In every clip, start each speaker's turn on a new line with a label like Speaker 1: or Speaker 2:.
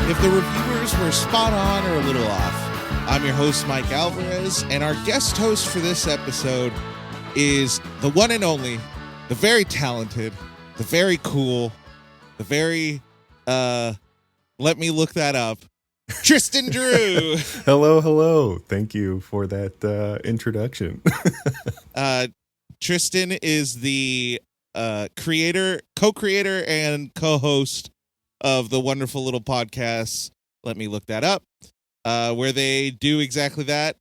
Speaker 1: If the reviewers were spot on or a little off, I'm your host, Mike Alvarez, and our guest host for this episode is the one and only, the very talented, the very cool, the very, let me look that up, Tristan Drew.
Speaker 2: Hello. Thank you for that introduction.
Speaker 1: Tristan is the co-creator and co-host of the wonderful little podcast, Let Me Look That Up, where they do exactly that.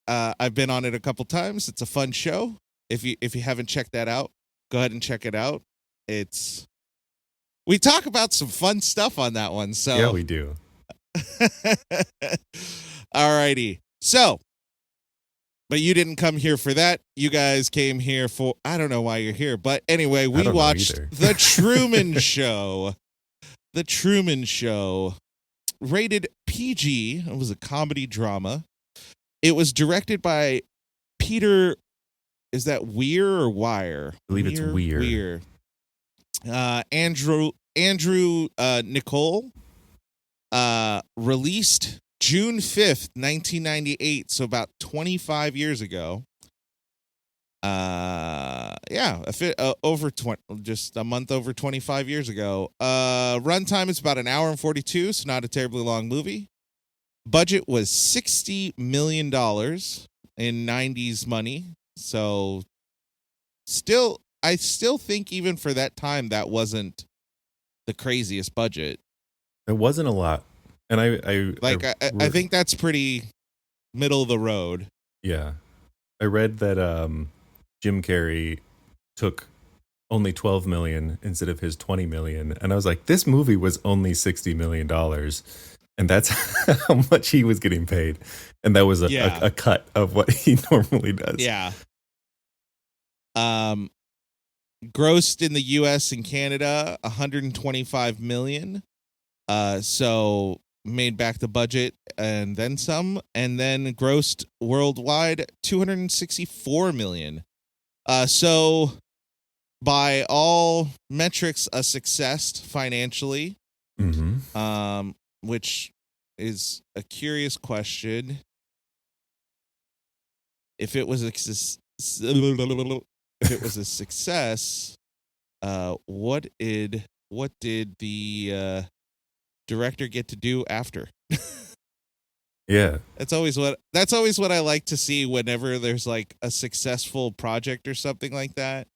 Speaker 1: I've been on it a couple times. It's a fun show. If you haven't checked that out, go ahead and check it out. We talk about some fun stuff on that one. So
Speaker 2: yeah, we do.
Speaker 1: Alrighty. So, but you didn't come here for that. You guys came here for, I don't know why you're here, but anyway, we watched The Truman Show. The Truman Show, rated PG. It was a comedy drama. It was directed by Peter, is that Weir or Wire?
Speaker 2: I believe it's Weir.
Speaker 1: Andrew Nicole, released June 5th, 1998, so about 25 years ago. Over 20, just a month over 25 years ago. Runtime is about an hour and 42, so not a terribly long movie. Budget was $60 million in 90s money. So I still think even for that time, that wasn't the craziest budget.
Speaker 2: It wasn't a lot. And
Speaker 1: I think that's pretty middle of the road.
Speaker 2: Yeah. I read that Jim Carrey took only $12 million instead of his $20 million. And I was like, this movie was only $60 million. And that's how much he was getting paid. And that was a cut of what he normally does.
Speaker 1: Yeah. Grossed in the US and Canada $125 million. So made back the budget and then some, and then grossed worldwide $264 million. So by all metrics, a success financially.
Speaker 2: Mm-hmm.
Speaker 1: Which is a curious question. If it was a success, what did the director get to do after?
Speaker 2: Yeah,
Speaker 1: that's always what I like to see whenever there's like a successful project or something like that.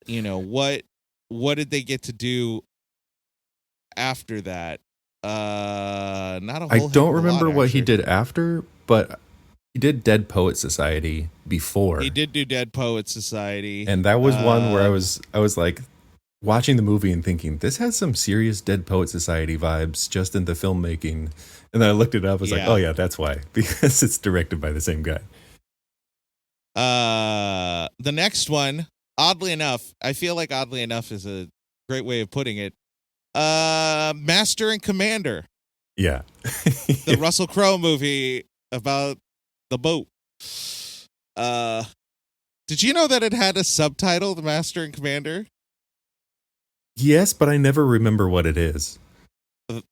Speaker 1: You know, what did they get to do after that? Not a whole.
Speaker 2: I don't remember
Speaker 1: lot,
Speaker 2: what he did after, but he did Dead Poet Society before.
Speaker 1: He did do Dead Poet Society,
Speaker 2: and that was one where I was like watching the movie and thinking, this has some serious Dead Poet Society vibes just in the filmmaking. And then I looked it up. I was like, oh yeah, that's why, because it's directed by the same guy.
Speaker 1: The next one, oddly enough is a great way of putting it. Master and Commander.
Speaker 2: Yeah.
Speaker 1: The Russell Crowe movie about the boat. Did you know that it had a subtitle, The Master and Commander?
Speaker 2: Yes, but I never remember what it is.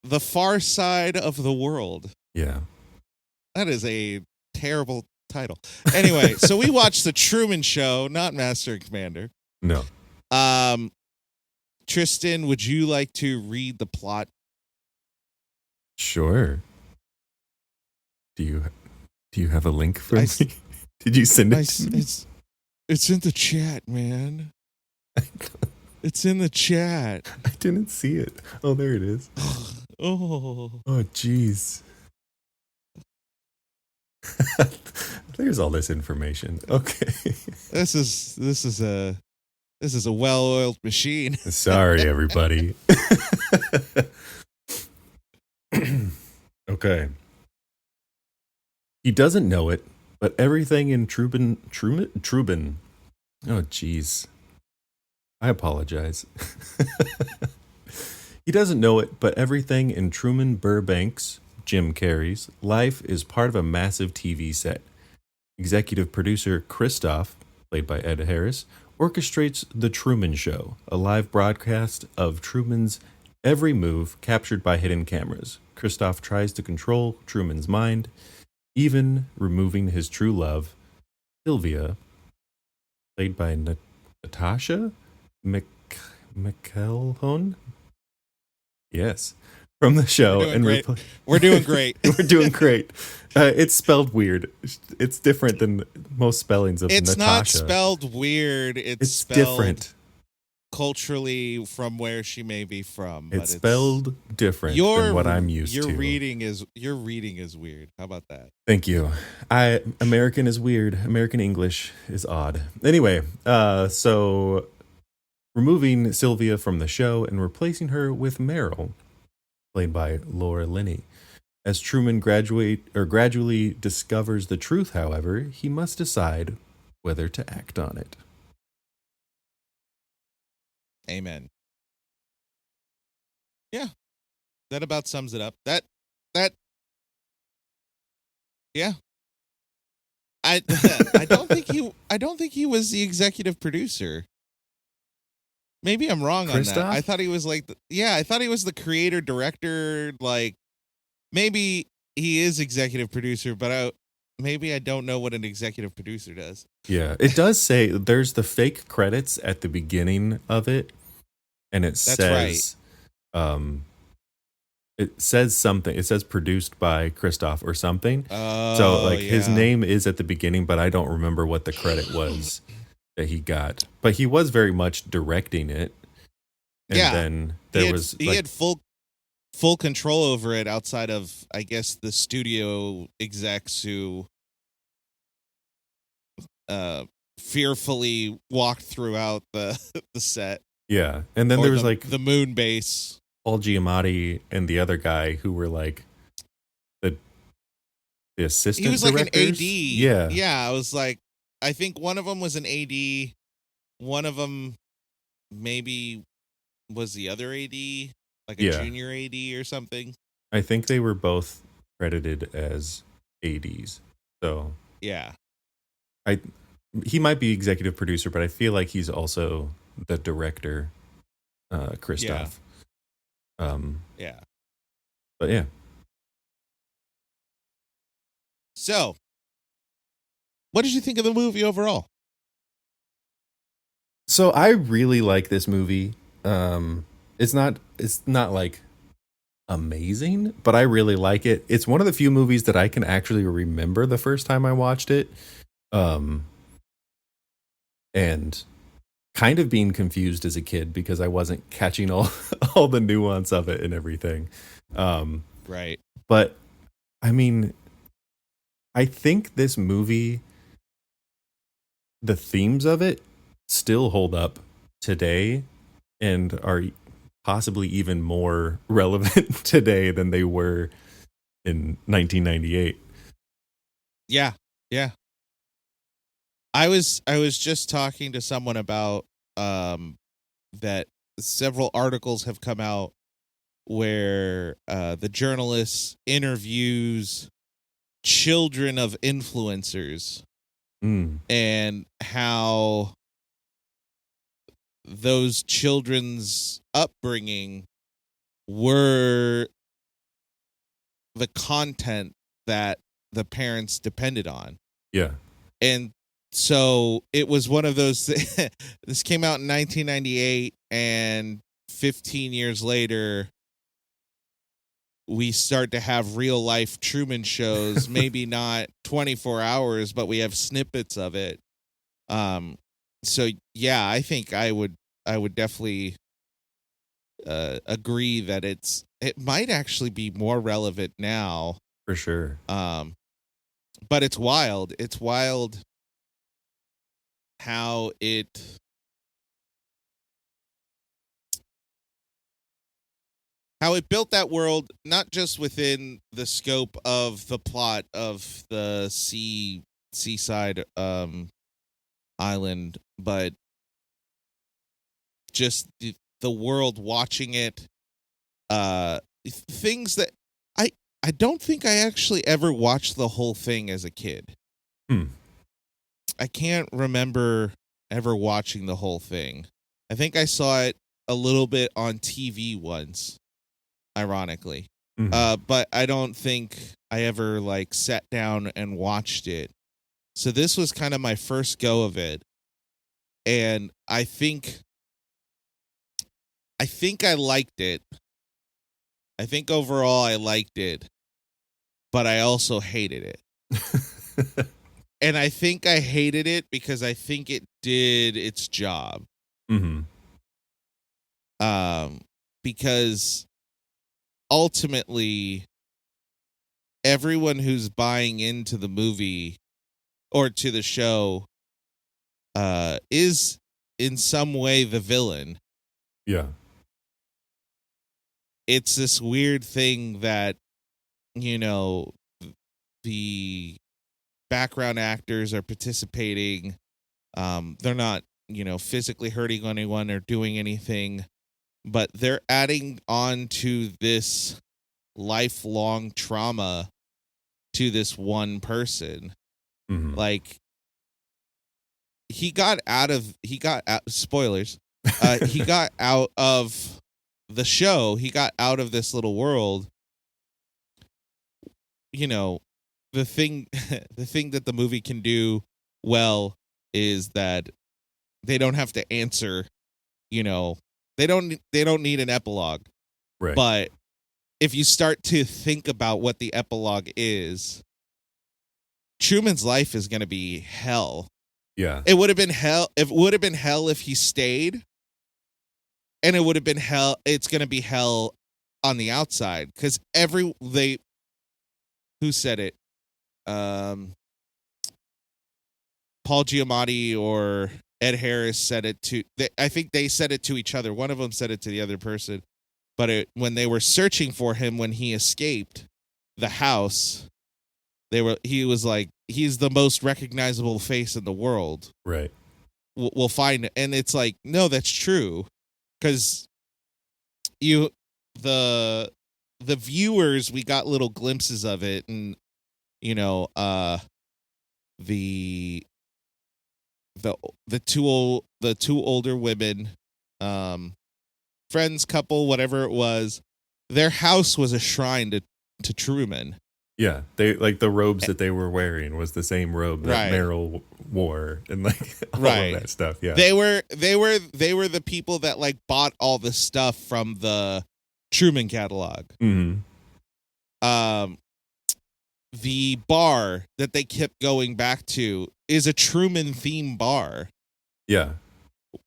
Speaker 1: The Far Side of the World.
Speaker 2: Yeah.
Speaker 1: That is a terrible title. Anyway, so we watched The Truman Show, not Master and Commander.
Speaker 2: No.
Speaker 1: Tristan, would you like to read the plot?
Speaker 2: Sure. Do you have a link for me? Did you send it to me?
Speaker 1: It's in the chat, man. It's in the chat.
Speaker 2: I didn't see it. Oh, there it is.
Speaker 1: Oh,
Speaker 2: jeez. There's all this information. Okay.
Speaker 1: This is a well-oiled machine.
Speaker 2: Sorry, everybody. Okay. He doesn't know it, but everything in Truman. Oh, jeez. I apologize. He doesn't know it, but everything in Truman Burbank's, Jim Carrey's, life is part of a massive TV set. Executive producer Christoph, played by Ed Harris, orchestrates The Truman Show, a live broadcast of Truman's every move captured by hidden cameras. Christoph tries to control Truman's mind, even removing his true love, Sylvia, played by Natasha McElhone. Yes, from the show.
Speaker 1: We're doing great.
Speaker 2: We're doing great. It's spelled weird. It's different than most spellings of Natasha.
Speaker 1: It's not spelled weird. It's spelled
Speaker 2: different
Speaker 1: culturally from where she may be from.
Speaker 2: It's spelled different than what I'm used to.
Speaker 1: Your reading is weird. How about that?
Speaker 2: Thank you. American is weird. American English is odd. Anyway, so removing Sylvia from the show and replacing her with Meryl, played by Laura Linney. As Truman gradually discovers the truth, however, he must decide whether to act on it.
Speaker 1: Amen. Yeah. That about sums it up. That yeah. I don't think he was the executive producer. Maybe I'm wrong
Speaker 2: Christoph?
Speaker 1: on that. I thought he was I thought he was the creator director, like maybe he is executive producer, but maybe I don't know what an executive producer does.
Speaker 2: Yeah, it does say there's the fake credits at the beginning of it, and it says, it says something. It says produced by Christoph or something. So his name is at the beginning, but I don't remember what the credit was that he got. But he was very much directing it. And then he
Speaker 1: had full control over it outside of, I guess, the studio execs who fearfully walked throughout the set.
Speaker 2: Yeah. And then there was
Speaker 1: the moon base.
Speaker 2: Paul Giamatti and the other guy who were like the assistant directors.
Speaker 1: He was like an AD.
Speaker 2: Yeah.
Speaker 1: Yeah. I was like, I think one of them was an AD. One of them maybe was the other AD, like a junior AD or something.
Speaker 2: I think they were both credited as ADs. So
Speaker 1: yeah,
Speaker 2: he might be executive producer, but I feel like he's also the director, Christoph.
Speaker 1: Yeah.
Speaker 2: But yeah.
Speaker 1: So, what did you think of the movie overall?
Speaker 2: So I really like this movie. It's not like amazing, but I really like it. It's one of the few movies that I can actually remember the first time I watched it. And kind of being confused as a kid because I wasn't catching all the nuance of it and everything.
Speaker 1: Right.
Speaker 2: But I mean, I think this movie, the themes of it still hold up today and are possibly even more relevant today than they were in 1998.
Speaker 1: Yeah. Yeah. I was just talking to someone about that several articles have come out where the journalist interviews children of influencers and how those children's upbringing were the content that the parents depended on.
Speaker 2: Yeah.
Speaker 1: And so it was one of those. This came out in 1998, and 15 years later, we start to have real life Truman shows. Maybe not 24 hours, but we have snippets of it. So yeah, I think I would definitely agree that it might actually be more relevant now
Speaker 2: for sure.
Speaker 1: But it's wild. It's wild how it built that world, not just within the scope of the plot of the seaside island, but just the world watching it. Things that I don't think I actually ever watched the whole thing as a kid. I can't remember ever watching the whole thing. I think I saw it a little bit on TV once, ironically. But I don't think I ever like sat down and watched it. So this was kind of my first go of it. And I think I liked it. I think overall I liked it, but I also hated it. And I think I hated it because I think it did its job. Because ultimately, everyone who's buying into the movie or to the show is in some way the villain.
Speaker 2: Yeah.
Speaker 1: It's this weird thing that, you know, the background actors are participating. They're not, you know, physically hurting anyone or doing anything, but they're adding on to this lifelong trauma to this one person. Like, he got out, spoilers. He got out of the show. He got out of this little world. You know, the thing that the movie can do well is that they don't have to answer, you know, they don't need an epilogue.
Speaker 2: Right.
Speaker 1: But if you start to think about what the epilogue is, Truman's life is going to be hell.
Speaker 2: Yeah.
Speaker 1: It would have been hell. It would have been hell if he stayed. And it would have been hell. It's going to be hell on the outside because who said it? Paul Giamatti or Ed Harris said it to. I think they said it to each other. One of them said it to the other person. But when they were searching for him when he escaped the house, he was like, he's the most recognizable face in the world.
Speaker 2: Right.
Speaker 1: We'll find it. And it's like, no, that's true. Because the viewers, we got little glimpses of it, and you know, the two older women, friends, couple, whatever it was, their house was a shrine to Truman.
Speaker 2: Yeah, they like the robes that they were wearing was the same robe that Meryl wore, and like all of that stuff. Yeah,
Speaker 1: they were the people that like bought all the stuff from the Truman catalog. The bar that they kept going back to is a Truman theme bar.
Speaker 2: Yeah,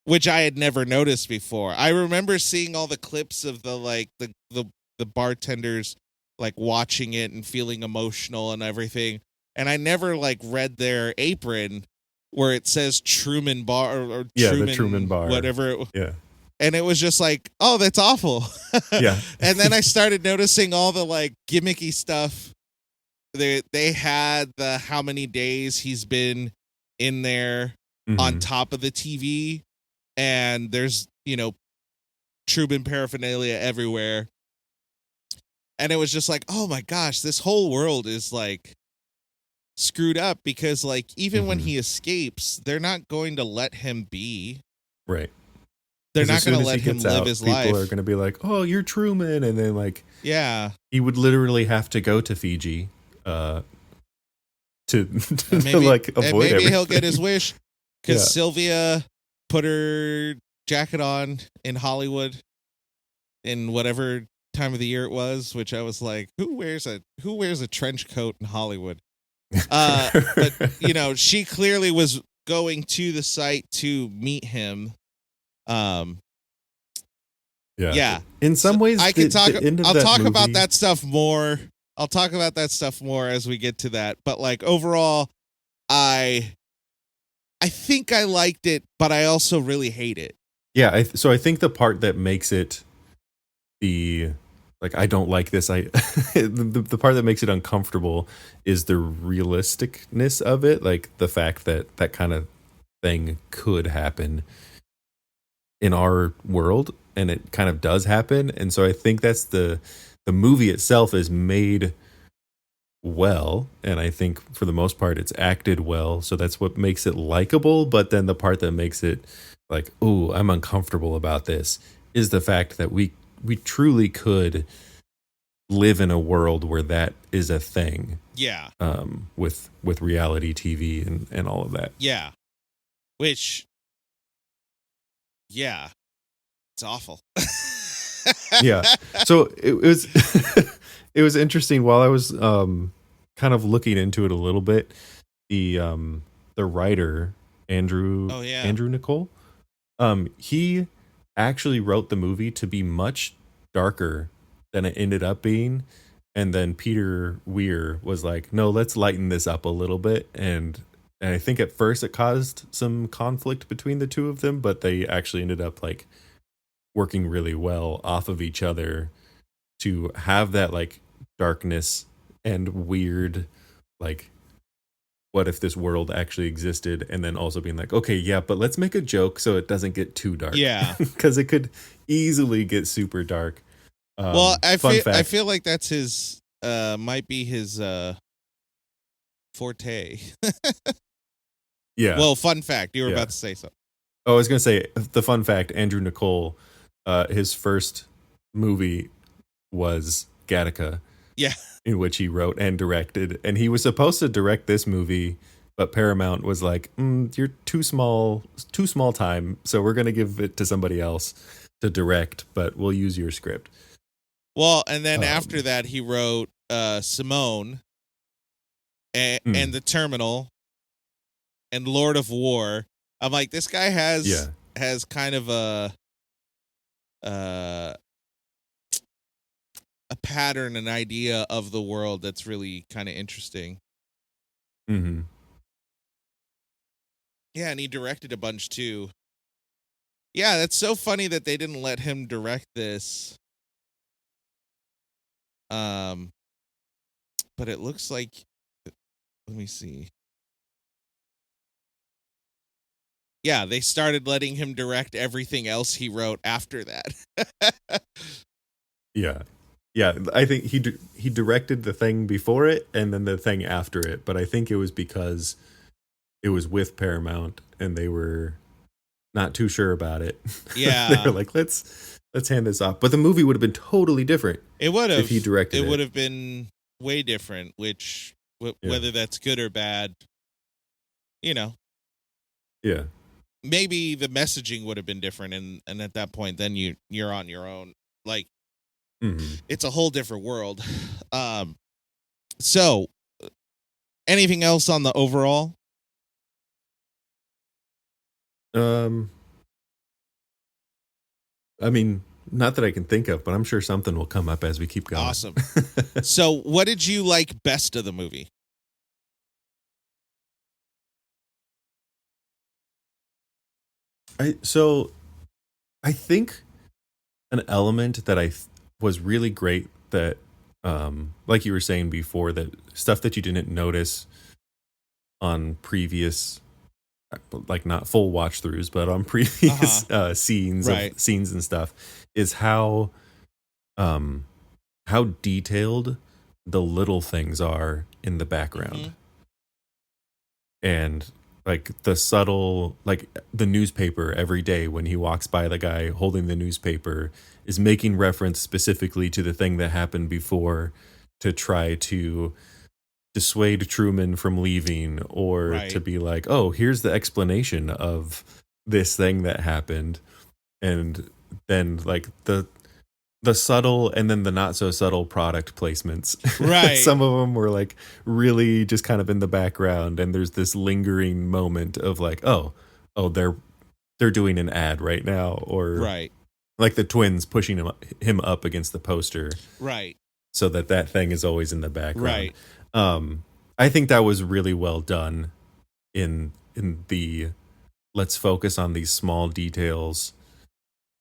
Speaker 1: which I had never noticed before. I remember seeing all the clips of the bartenders like watching it and feeling emotional and everything. And I never like read their apron where it says Truman Bar or Truman,
Speaker 2: the Truman Bar,
Speaker 1: whatever.
Speaker 2: Yeah.
Speaker 1: And it was just like, oh, that's awful.
Speaker 2: Yeah.
Speaker 1: And then I started noticing all the like gimmicky stuff. They had the how many days he's been in there on top of the TV. And there's, you know, Truman paraphernalia everywhere. And it was just like, oh my gosh, this whole world is like screwed up because like even when he escapes, they're not going to let him be.
Speaker 2: Right.
Speaker 1: They're not going to let him live his life.
Speaker 2: People are going to be like, oh, you're Truman. And then like,
Speaker 1: yeah,
Speaker 2: he would literally have to go to Fiji to
Speaker 1: maybe,
Speaker 2: like avoid
Speaker 1: maybe
Speaker 2: everything.
Speaker 1: He'll get his wish because Sylvia put her jacket on in Hollywood in whatever time of the year it was, which I was like, who wears a trench coat in Hollywood? But you know, she clearly was going to the site to meet him. Yeah.
Speaker 2: In some ways,
Speaker 1: I can talk. I'll talk
Speaker 2: movie,
Speaker 1: about that stuff more. I'll talk about that stuff more as we get to that. But like overall, I think I liked it, but I also really hate it.
Speaker 2: Yeah. So I think the part that makes it I don't like this. The part that makes it uncomfortable is the realisticness of it. Like the fact that that kind of thing could happen in our world, and it kind of does happen. And so I think that's the movie itself is made well, and I think for the most part it's acted well. So that's what makes it likable. But then the part that makes it like, ooh, I'm uncomfortable about this is the fact that we truly could live in a world where that is a thing.
Speaker 1: Yeah.
Speaker 2: With reality TV and all of that.
Speaker 1: Yeah. Which, yeah, it's awful.
Speaker 2: Yeah. So it was it was interesting while I was kind of looking into it a little bit. The writer Andrew Nicole, he actually wrote the movie to be much darker than it ended up being, and then Peter Weir was like, no, let's lighten this up a little bit, and I think at first it caused some conflict between the two of them, but they actually ended up like working really well off of each other to have that like darkness and weird, like, what if this world actually existed, and then also being like, okay, yeah, but let's make a joke so it doesn't get too dark.
Speaker 1: Yeah.
Speaker 2: Because it could easily get super dark.
Speaker 1: Well, I feel like that's his, might be his forte.
Speaker 2: Yeah.
Speaker 1: Well, fun fact, you were about to say something.
Speaker 2: Oh, I was going to say, the fun fact, Andrew Nicole, his first movie was Gattaca.
Speaker 1: Yeah.
Speaker 2: In which he wrote and directed. And he was supposed to direct this movie, but Paramount was like, you're too small time, so we're going to give it to somebody else to direct, but we'll use your script.
Speaker 1: Well, and then after that, he wrote Simone and The Terminal and Lord of War. I'm like, this guy has kind of a pattern, an idea of the world that's really kind of interesting.
Speaker 2: Mm-hmm.
Speaker 1: Yeah, and he directed a bunch too. Yeah, that's so funny that they didn't let him direct this. But it looks like, let me see. Yeah, they started letting him direct everything else he wrote after that.
Speaker 2: Yeah. Yeah, I think he directed the thing before it and then the thing after it, but I think it was because it was with Paramount and they were not too sure about it.
Speaker 1: Yeah.
Speaker 2: They were like, let's hand this off. But the movie would have been totally different.
Speaker 1: It would have.
Speaker 2: If he directed it.
Speaker 1: It would have been way different, which whether that's good or bad,
Speaker 2: Yeah.
Speaker 1: Maybe the messaging would have been different, and at that point then you're on your own. Like, it's a whole different world. So anything else on the overall?
Speaker 2: I mean, not that I can think of, but I'm sure something will come up as we keep going.
Speaker 1: Awesome. So what did you like best of the movie?
Speaker 2: I think an element that was really great that, like you were saying before, that stuff that you didn't notice on previous, like not full watch throughs, but on previous scenes and stuff, is how detailed the little things are in the background. And like the subtle, like the newspaper every day when he walks by, the guy holding the newspaper is making reference specifically to the thing that happened before to try to dissuade Truman from leaving, or to be like, oh, here's the explanation of this thing that happened. And then like the subtle and then the not so subtle product placements.
Speaker 1: Right.
Speaker 2: Some of them were like really just kind of in the background, and there's this lingering moment of like, oh, they're doing an ad right now, or like the twins pushing him up against the poster.
Speaker 1: Right.
Speaker 2: So that thing is always in the background.
Speaker 1: Right.
Speaker 2: I think that was really well done in the let's focus on these small details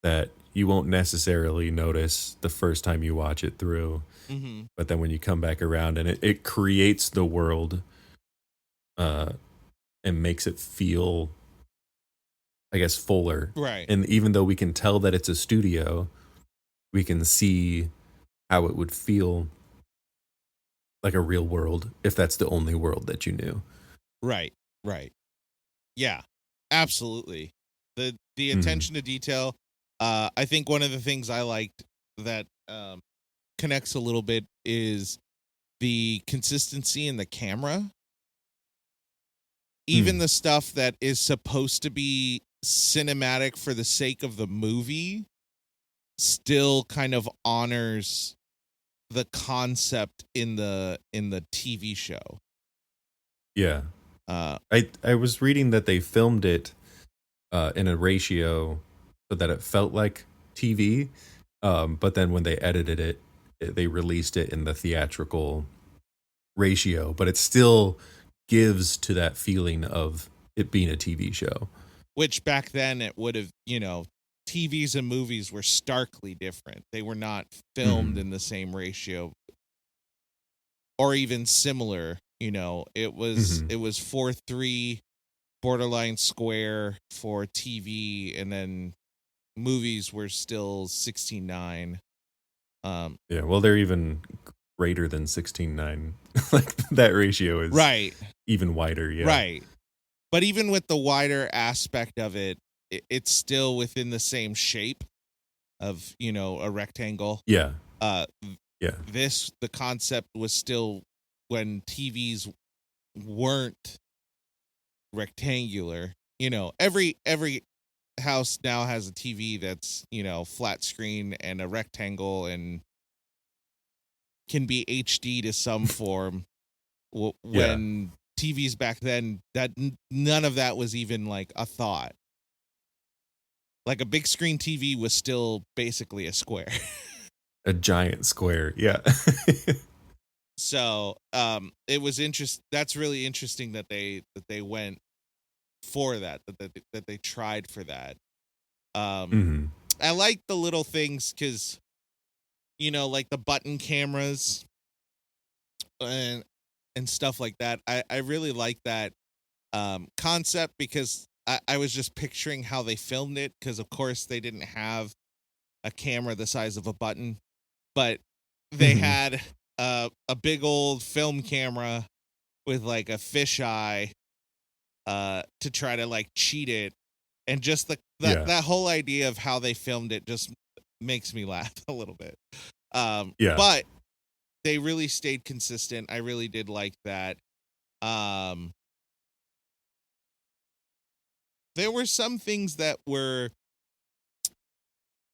Speaker 2: that you won't necessarily notice the first time you watch it through. But then when you come back around, and it creates the world and makes it feel, I guess, fuller.
Speaker 1: Right.
Speaker 2: And even though we can tell that it's a studio, we can see how it would feel like a real world if that's the only world that you knew.
Speaker 1: Right. Yeah, absolutely. The attention to detail. I think one of the things I liked that connects a little bit is the consistency in the camera. Even the stuff that is supposed to be cinematic for the sake of the movie still kind of honors the concept in the TV show.
Speaker 2: Yeah. I was reading that they filmed it in a ratio so that it felt like TV, but then when they edited it, they released it in the theatrical ratio, but it still gives to that feeling of it being a TV show.
Speaker 1: Which back then it would have, TVs and movies were starkly different. They were not filmed in the same ratio or even similar. It was 4:3 borderline square for TV, and then movies were still 16:9.
Speaker 2: Yeah, well, they're even greater than 16:9. Like that ratio is
Speaker 1: right,
Speaker 2: even wider. Yeah,
Speaker 1: right. But even with the wider aspect of it, it's still within the same shape of a rectangle.
Speaker 2: Yeah.
Speaker 1: Yeah. The concept was still when TVs weren't rectangular. Every house now has a TV that's flat screen and a rectangle and can be HD to some form. When TVs back then, that none of that was even like a thought. Like a big screen TV was still basically a square.
Speaker 2: A giant square. Yeah.
Speaker 1: So it was that's really interesting that they went for that they tried for that. I like the little things because like the button cameras and stuff like that. I really like that concept because I was just picturing how they filmed it, because of course they didn't have a camera the size of a button, but they had a big old film camera with like a fisheye to try to like cheat it, and just that whole idea of how they filmed it just makes me laugh a little bit. But they really stayed consistent. I really did like that. There were some things that were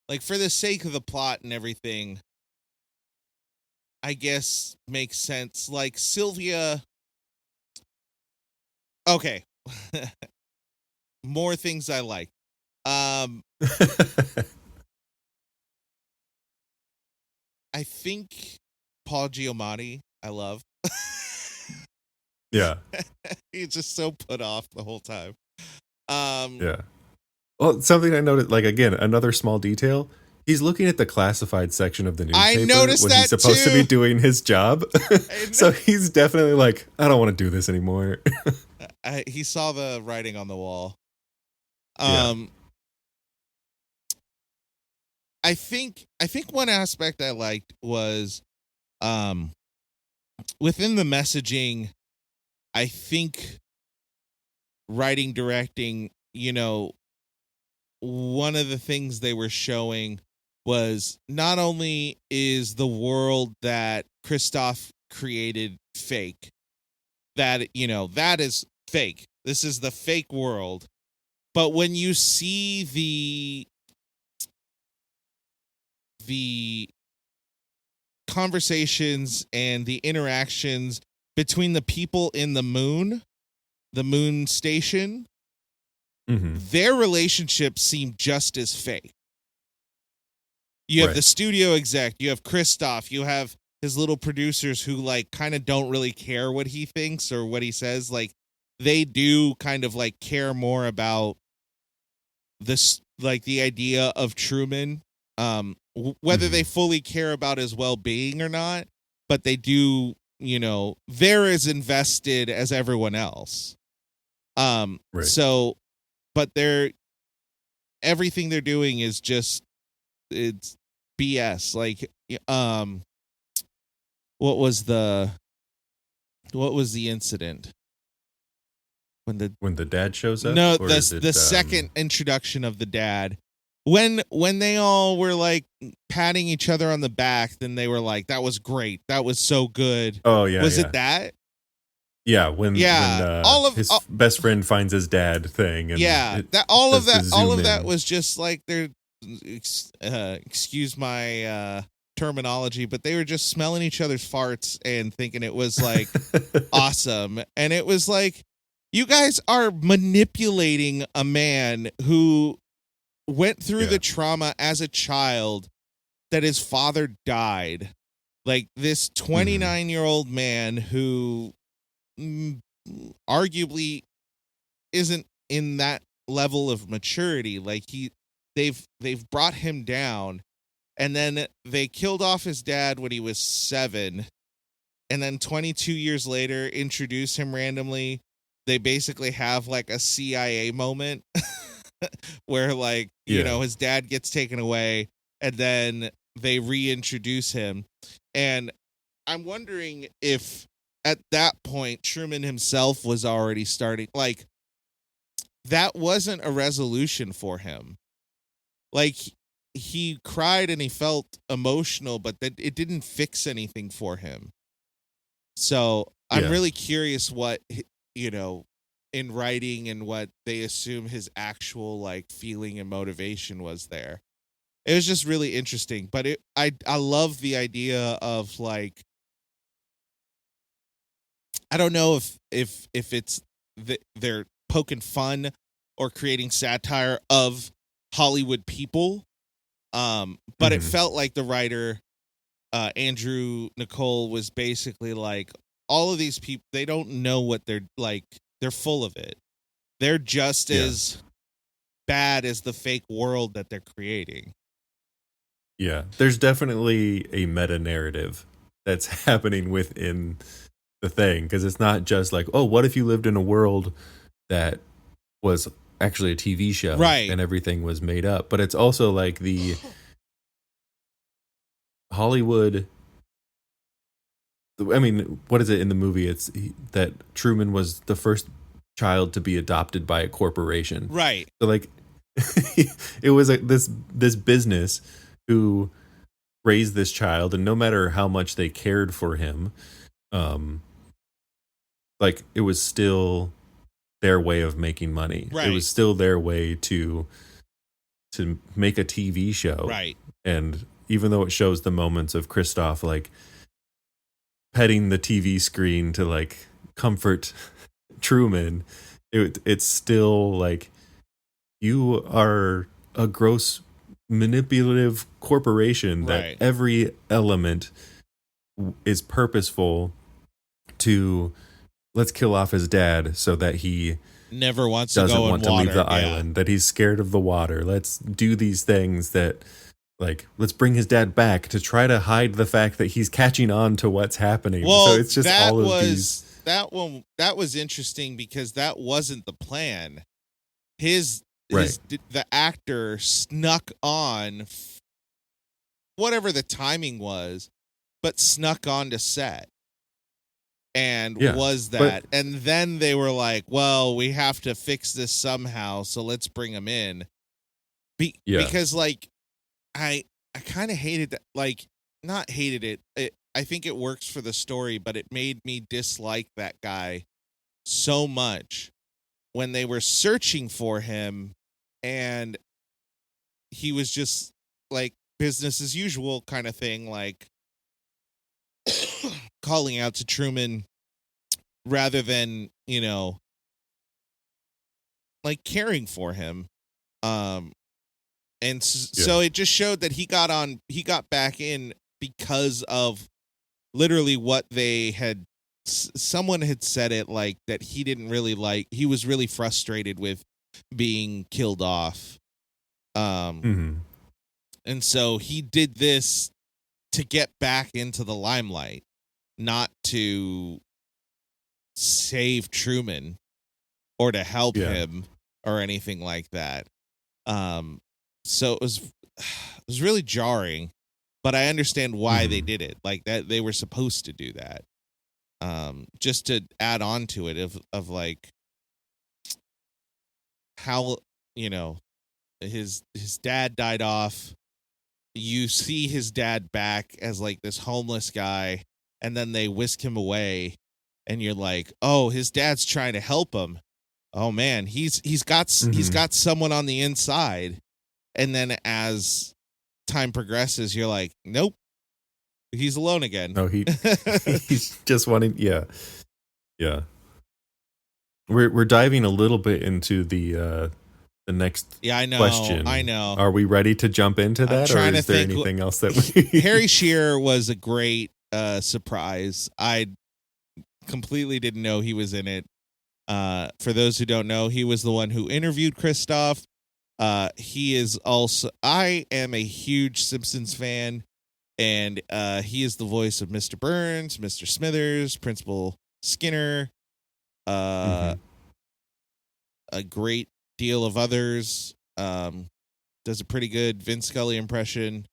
Speaker 1: like, for the sake of the plot and everything, I guess makes sense. Like Sylvia. Okay. More things I like. I think Paul Giamatti, I love.
Speaker 2: Yeah.
Speaker 1: He's just so put off the whole time.
Speaker 2: Yeah. Well, something I noticed, like, again, another small detail. He's looking at the classified section of the newspaper
Speaker 1: I noticed
Speaker 2: when
Speaker 1: that
Speaker 2: he's supposed to be doing his job. So he's definitely like, I don't want to do this anymore.
Speaker 1: He saw the writing on the wall. I think one aspect I liked was within the messaging. I think writing, directing, one of the things they were showing was not only is the world that Christoph created fake, that that is fake. This is the fake world. But when you see the conversations and the interactions between the people in the moon station, their relationships seem just as fake. You have the studio exec, you have Christoph, you have his little producers who like kind of don't really care what he thinks or what he says. Like, they do kind of like care more about this, like the idea of Truman, whether they fully care about his well-being or not, but they do, they're as invested as everyone else. So, but everything they're doing is just, it's BS. Like, what was the incident when the
Speaker 2: dad shows up?
Speaker 1: No, the second introduction of the dad. when they all were like patting each other on the back, then they were like, "That was great. That was so good."
Speaker 2: Oh yeah,
Speaker 1: Was
Speaker 2: yeah.
Speaker 1: it that?
Speaker 2: Yeah, when his best friend finds his dad thing, and
Speaker 1: that all of
Speaker 2: in.
Speaker 1: that was just like they're excuse my terminology, but they were just smelling each other's farts and thinking it was like awesome. And it was like, you guys are manipulating a man who went through the trauma as a child that his father died. Like this 29-year-old man who arguably isn't in that level of maturity. Like they've brought him down, and then they killed off his dad when he was 7, and then 22 years later introduce him randomly. They basically have like a CIA moment where like you know, his dad gets taken away, and then they reintroduce him. And I'm wondering if at that point Truman himself was already starting, like, that wasn't a resolution for him. Like, he cried and he felt emotional, but that it didn't fix anything for him. So I'm really curious what, you know, in writing and what they assume his actual like feeling and motivation was there. It was just really interesting, but I love the idea of like, I don't know if it's they're poking fun or creating satire of Hollywood people, but it felt like the writer Andrew Nicole was basically like, all of these people, they don't know what they're like. They're full of it. They're just as bad as the fake world that they're creating.
Speaker 2: Yeah, there's definitely a meta narrative that's happening within the thing, because it's not just like, oh, what if you lived in a world that was actually a TV show,
Speaker 1: right,
Speaker 2: and everything was made up, but it's also like the Hollywood. I mean, what is it in the movie? It's that Truman was the first child to be adopted by a corporation,
Speaker 1: right?
Speaker 2: So like, it was like this business who raised this child, and no matter how much they cared for him, like, it was still their way of making money.
Speaker 1: Right.
Speaker 2: It was still their way to make a TV show.
Speaker 1: Right.
Speaker 2: And even though it shows the moments of Christoph like petting the TV screen to like comfort Truman, it's still like, you are a gross manipulative corporation that every element is purposeful to, let's kill off his dad so that he
Speaker 1: never wants
Speaker 2: doesn't
Speaker 1: to go
Speaker 2: want to leave the island, that he's scared of the water. Let's do these things that, like, let's bring his dad back to try to hide the fact that he's catching on to what's happening.
Speaker 1: Well,
Speaker 2: so it's just all of these.
Speaker 1: That was interesting because that wasn't the plan. The actor snuck on, whatever the timing was, but snuck on to set. And and then they were like, well, we have to fix this somehow, so let's bring him in. Because like, I kind of hated that, like, not hated it. I think it works for the story, but it made me dislike that guy so much when they were searching for him, and he was just like business as usual kind of thing, like calling out to Truman rather than, you know, like caring for him. And so it just showed that he got back in because of literally what they had, someone had said it like that he didn't really like, he was really frustrated with being killed off. And so he did this to get back into the limelight, not to save Truman or to help him or anything like that. So it was really jarring, but I understand why they did it. Like, that they were supposed to do that. Just to add on to it of like how, you know, his dad died off. You see his dad back as like this homeless guy, and then they whisk him away, and you're like, oh, his dad's trying to help him. Oh man, he's got someone on the inside. And then as time progresses, you're like, nope, he's alone again.
Speaker 2: No, he's just wanting. Yeah. We're diving a little bit into the next question.
Speaker 1: I know.
Speaker 2: Are we ready to jump into that, or is there anything else that we...
Speaker 1: Harry Shearer was a great surprise. I completely didn't know he was in it. For those who don't know, he was the one who interviewed Christoph. He is also... I am a huge Simpsons fan, and he is the voice of Mr. Burns, Mr. Smithers, Principal Skinner, a great deal of others. Does a pretty good Vince Scully impression.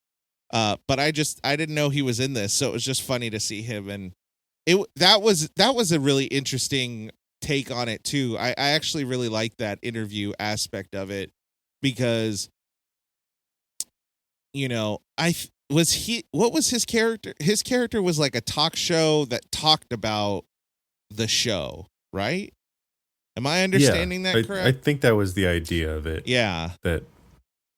Speaker 1: But I didn't know he was in this, so it was just funny to see him, and that was a really interesting take on it too. I actually really like that interview aspect of it, because what was his character? His character was like a talk show that talked about the show, right? Am I understanding that correct?
Speaker 2: I think that was the idea of it.
Speaker 1: Yeah.
Speaker 2: That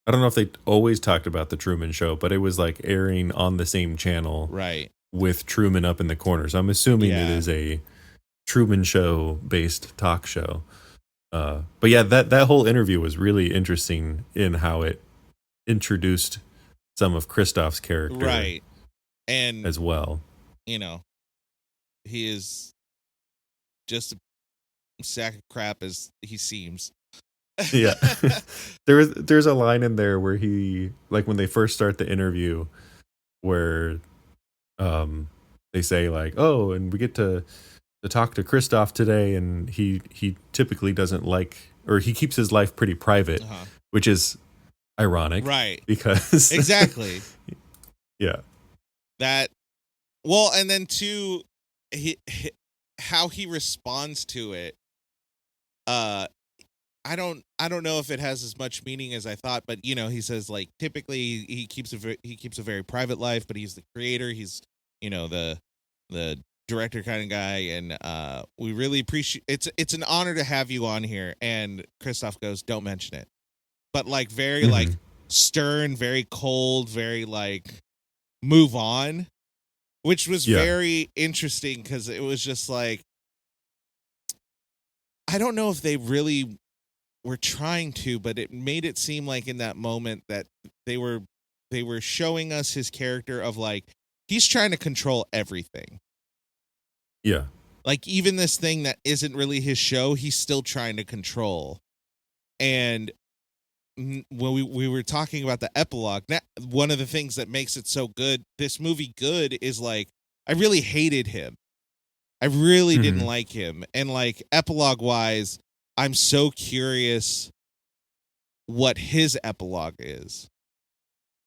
Speaker 2: I don't know if they always talked about the Truman Show, but it was like airing on the same channel,
Speaker 1: right,
Speaker 2: with Truman up in the corner. So I'm assuming it is a Truman Show based talk show. But yeah, that whole interview was really interesting in how it introduced some of Christoph's character,
Speaker 1: right, and
Speaker 2: as well.
Speaker 1: He is just a sack of crap as he seems.
Speaker 2: Yeah. There's a line in there where he, like, when they first start the interview, where they say like, oh, and we get to talk to Christoph today, and he typically doesn't like, or he keeps his life pretty private, which is ironic,
Speaker 1: right?
Speaker 2: Because
Speaker 1: exactly.
Speaker 2: Yeah.
Speaker 1: That, well, and then too, how he responds to it. I don't know if it has as much meaning as I thought, but he says like typically he keeps a very private life, but he's the creator. He's the director kind of guy, and we really appreciate it's an honor to have you on here. And Christoph goes, don't mention it, but like very like stern, very cold, very like move on, which was very interesting, because it was just like, I don't know if they really were trying to, but it made it seem like in that moment that they were showing us his character of like, he's trying to control everything.
Speaker 2: Yeah.
Speaker 1: Like even this thing that isn't really his show, he's still trying to control. And when we were talking about the epilogue, one of the things that makes it so good, this movie good, is like, I really hated him. I really didn't like him. And like epilogue wise, I'm so curious what his epilogue is.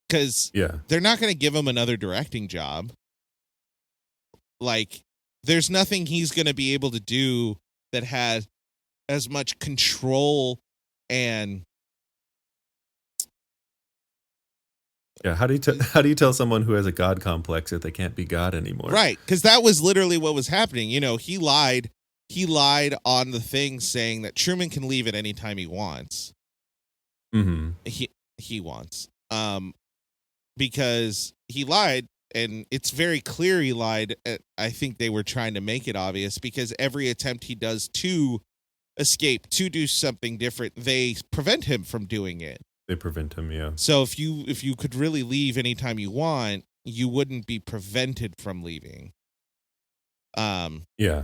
Speaker 1: Because they're not going to give him another directing job. Like, there's nothing he's going to be able to do that has as much control and...
Speaker 2: Yeah, how do you tell someone who has a God complex that they can't be God anymore? Right,
Speaker 1: because that was literally what was happening. He lied. He lied on the thing saying that Truman can leave at any time he wants. He wants. Because he lied, and it's very clear he lied. I think they were trying to make it obvious, because every attempt he does to escape, to do something different, they prevent him from doing it.
Speaker 2: They prevent him, yeah.
Speaker 1: So if you could really leave anytime you want, you wouldn't be prevented from leaving.
Speaker 2: Yeah.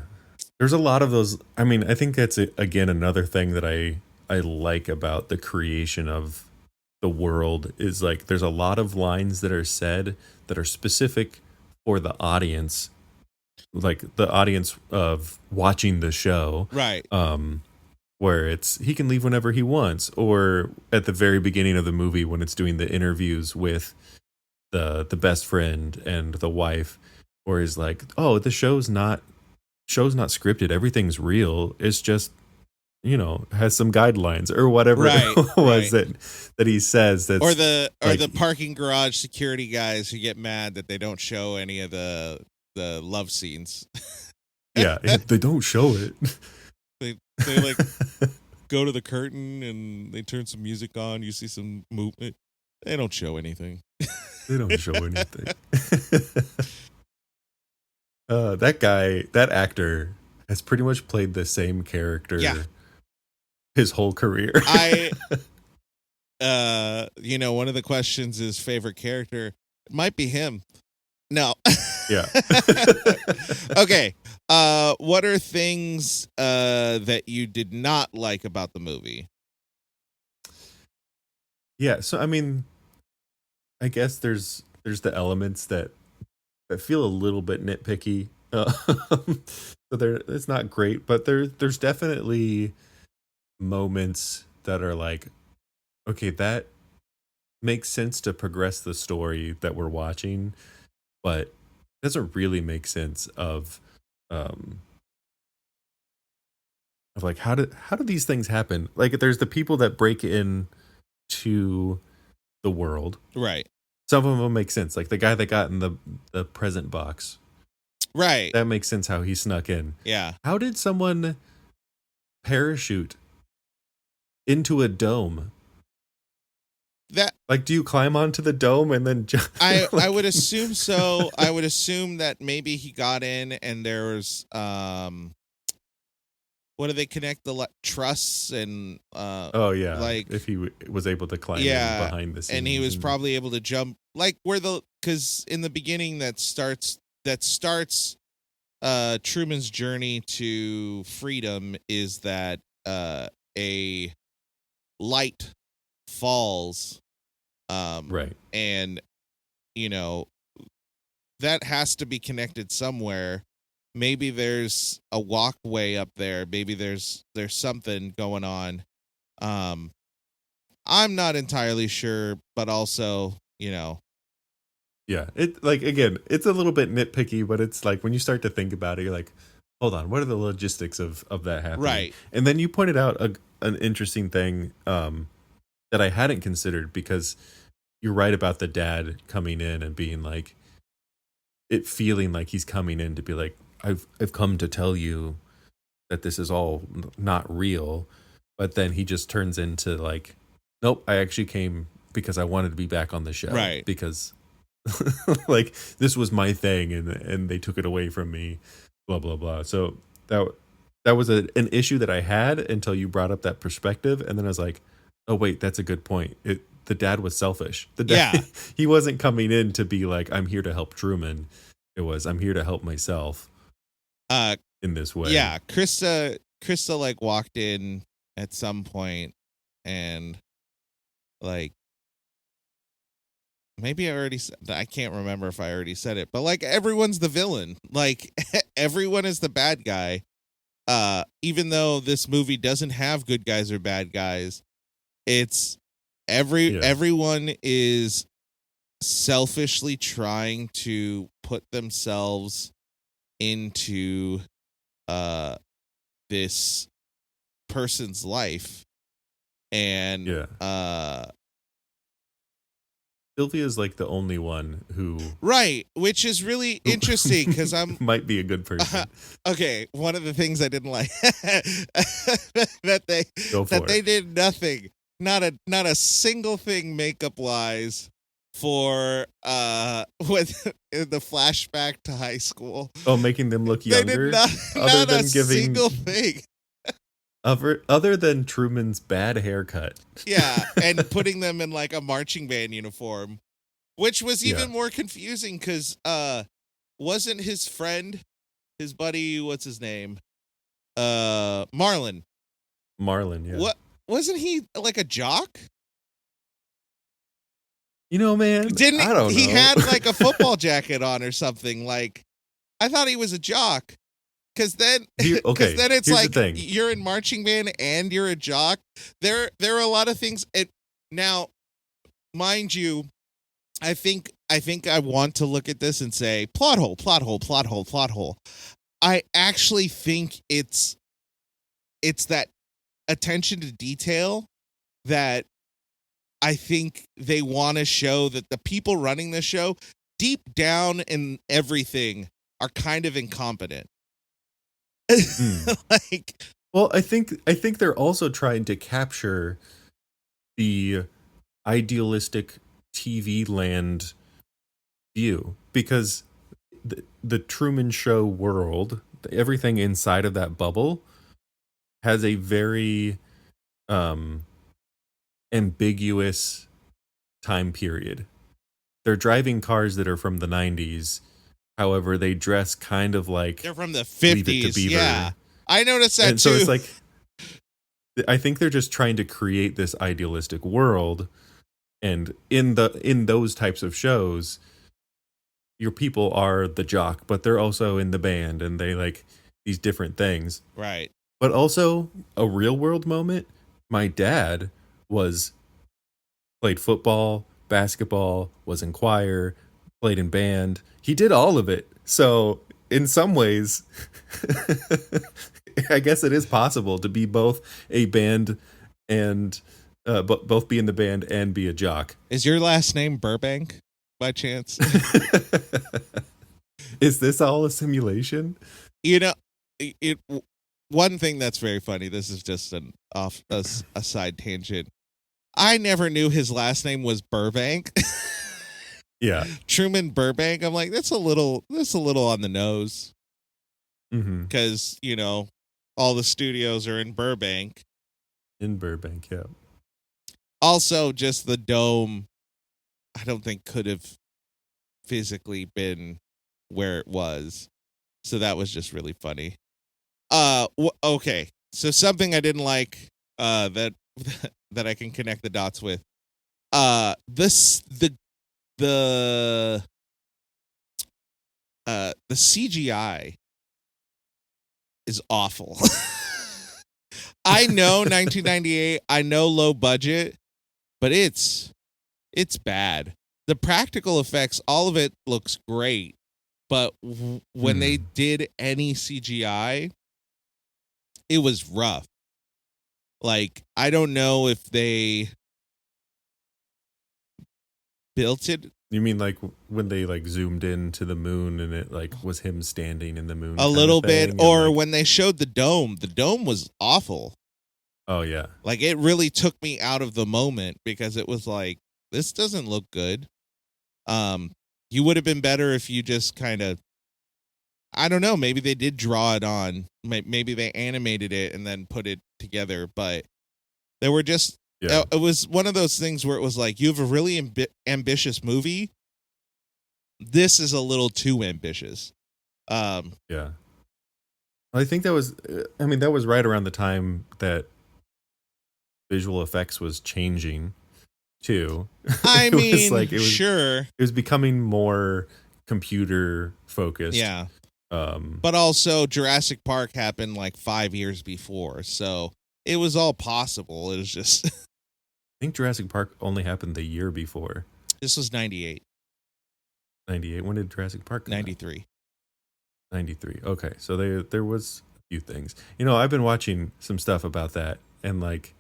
Speaker 2: There's a lot of those. I mean, I think that's again another thing that I like about the creation of the world, is like there's a lot of lines that are said that are specific for the audience, like the audience of watching the show.
Speaker 1: Right.
Speaker 2: Where it's, he can leave whenever he wants, or at the very beginning of the movie when it's doing the interviews with the best friend and the wife, where he's like, oh, the show's not scripted, everything's real, it's just has some guidelines or whatever
Speaker 1: Right,
Speaker 2: it was that he says. That's
Speaker 1: or the parking garage security guys who get mad that they don't show any of the love scenes.
Speaker 2: Yeah, they don't show it.
Speaker 1: They like go to the curtain and they turn some music on. You see some movement. They don't show anything.
Speaker 2: They don't show anything. That actor has pretty much played the same character his whole career.
Speaker 1: One of the questions is favorite character. It might be him. No.
Speaker 2: Yeah.
Speaker 1: Okay. What are things that you did not like about the movie?
Speaker 2: Yeah, so I mean, I guess there's the elements that feel a little bit nitpicky. So it's not great, but there's definitely moments that are like, okay, that makes sense to progress the story that we're watching, but it doesn't really make sense of like how do these things happen? Like there's the people that break in to the world.
Speaker 1: Right.
Speaker 2: Some of them make sense. Like the guy that got in the present box.
Speaker 1: Right.
Speaker 2: That makes sense how he snuck in.
Speaker 1: Yeah.
Speaker 2: How did someone parachute into a dome?
Speaker 1: That
Speaker 2: like, do you climb onto the dome and then jump?
Speaker 1: I would assume so. I would assume that maybe he got in and there was what do they connect the trusses and
Speaker 2: oh yeah,
Speaker 1: like
Speaker 2: if he was able to climb in behind the scenes,
Speaker 1: and he was probably able to jump like where because in the beginning that starts Truman's journey to freedom is that a light falls,
Speaker 2: right,
Speaker 1: and that has to be connected somewhere. Maybe there's a walkway up there. Maybe there's something going on. I'm not entirely sure, but also,
Speaker 2: yeah, it like again, it's a little bit nitpicky, but it's like when you start to think about it, you're like, hold on, what are the logistics of that happening?
Speaker 1: Right.
Speaker 2: And then you pointed out an interesting thing that I hadn't considered, because you're right about the dad coming in and being like, it feeling like he's coming in to be like, I've come to tell you that this is all not real, but then he just turns into like, nope, I actually came because I wanted to be back on the show,
Speaker 1: right?
Speaker 2: Because like this was my thing and they took it away from me, blah blah blah. So that was an issue that I had until you brought up that perspective, and then I was like, oh wait, that's a good point. The dad was selfish. The dad, he wasn't coming in to be like, I'm here to help Truman. It was, I'm here to help myself. In this way.
Speaker 1: Yeah, Krista like walked in at some point and like maybe I already said, I can't remember if I already said it, but like everyone's the villain. Like everyone is the bad guy. Even though this movie doesn't have good guys or bad guys, it's everyone is selfishly trying to put themselves into this person's life, and
Speaker 2: Sylvia's like the only one who
Speaker 1: which is really interesting because I'm
Speaker 2: might be a good person.
Speaker 1: Okay, one of the things I didn't like that they did nothing, not a single thing makeup wise for with the flashback to high school.
Speaker 2: Oh, making them look younger.
Speaker 1: They did not a single thing.
Speaker 2: Other than Truman's bad haircut.
Speaker 1: Yeah, and putting them in like a marching band uniform, which was even more confusing because wasn't his friend, his buddy, what's his name? Marlon.
Speaker 2: Marlon, yeah.
Speaker 1: What, wasn't he like a jock?
Speaker 2: Man, I don't know.
Speaker 1: He had like a football jacket on or something. Like, I thought he was a jock. Because then it's like you're in marching band and you're a jock. There are a lot of things. Now, mind you, I think I want to look at this and say plot hole. I actually think it's that attention to detail that I think they want to show that the people running the show, deep down in everything, are kind of incompetent. Like,
Speaker 2: well, I think they're also trying to capture the idealistic TV land view, because the Truman Show world, everything inside of that bubble has a very ambiguous time period. They're driving cars that are from the 90s. However, they dress kind of like
Speaker 1: they're from the 50s. Yeah. I noticed that
Speaker 2: and
Speaker 1: too.
Speaker 2: So it's like, I think they're just trying to create this idealistic world, and in those types of shows, your people are the jock, but they're also in the band, and they like these different things.
Speaker 1: Right.
Speaker 2: But also a real world moment. My dad played football, basketball, was in choir, played in band. He did all of it. So in some ways, I guess it is possible to be both a band and both be in the band and be a jock.
Speaker 1: Is your last name Burbank by chance?
Speaker 2: Is this all a simulation?
Speaker 1: You know, one thing that's very funny. This is just a side tangent. I never knew his last name was Burbank.
Speaker 2: Yeah,
Speaker 1: Truman Burbank. I'm like, that's a little on the nose. Because all the studios are in Burbank.
Speaker 2: In Burbank, yeah.
Speaker 1: Also, just the dome, I don't think could have physically been where it was. So that was just really funny. Okay. So something I didn't like that I can connect the dots with. The CGI is awful. I know 1998, I know low budget, but it's bad. The practical effects, all of it looks great, but when they did any CGI, it was rough. Like, I don't know if they built it.
Speaker 2: You mean like when they like zoomed in to the moon and it like was him standing in the moon?
Speaker 1: A little bit. Or when they showed the dome was awful.
Speaker 2: Oh, yeah.
Speaker 1: Like, it really took me out of the moment because it was like, this doesn't look good. You would have been better if you just kind of, I don't know, maybe they did draw it on. Maybe they animated it and then put it together, but they were just, it was one of those things where it was like, you have a really ambitious movie. This is a little too ambitious.
Speaker 2: Yeah. I think that was right around the time that visual effects was changing too.
Speaker 1: I mean,
Speaker 2: sure. It was becoming more computer focused.
Speaker 1: Yeah. But also Jurassic Park happened like 5 years before, so it was all possible. It was just
Speaker 2: I think Jurassic Park only happened the year before.
Speaker 1: This was 98.
Speaker 2: 98. When did Jurassic Park come
Speaker 1: 93.
Speaker 2: out? 93. Okay. So there was a few things. I've been watching some stuff about that, and like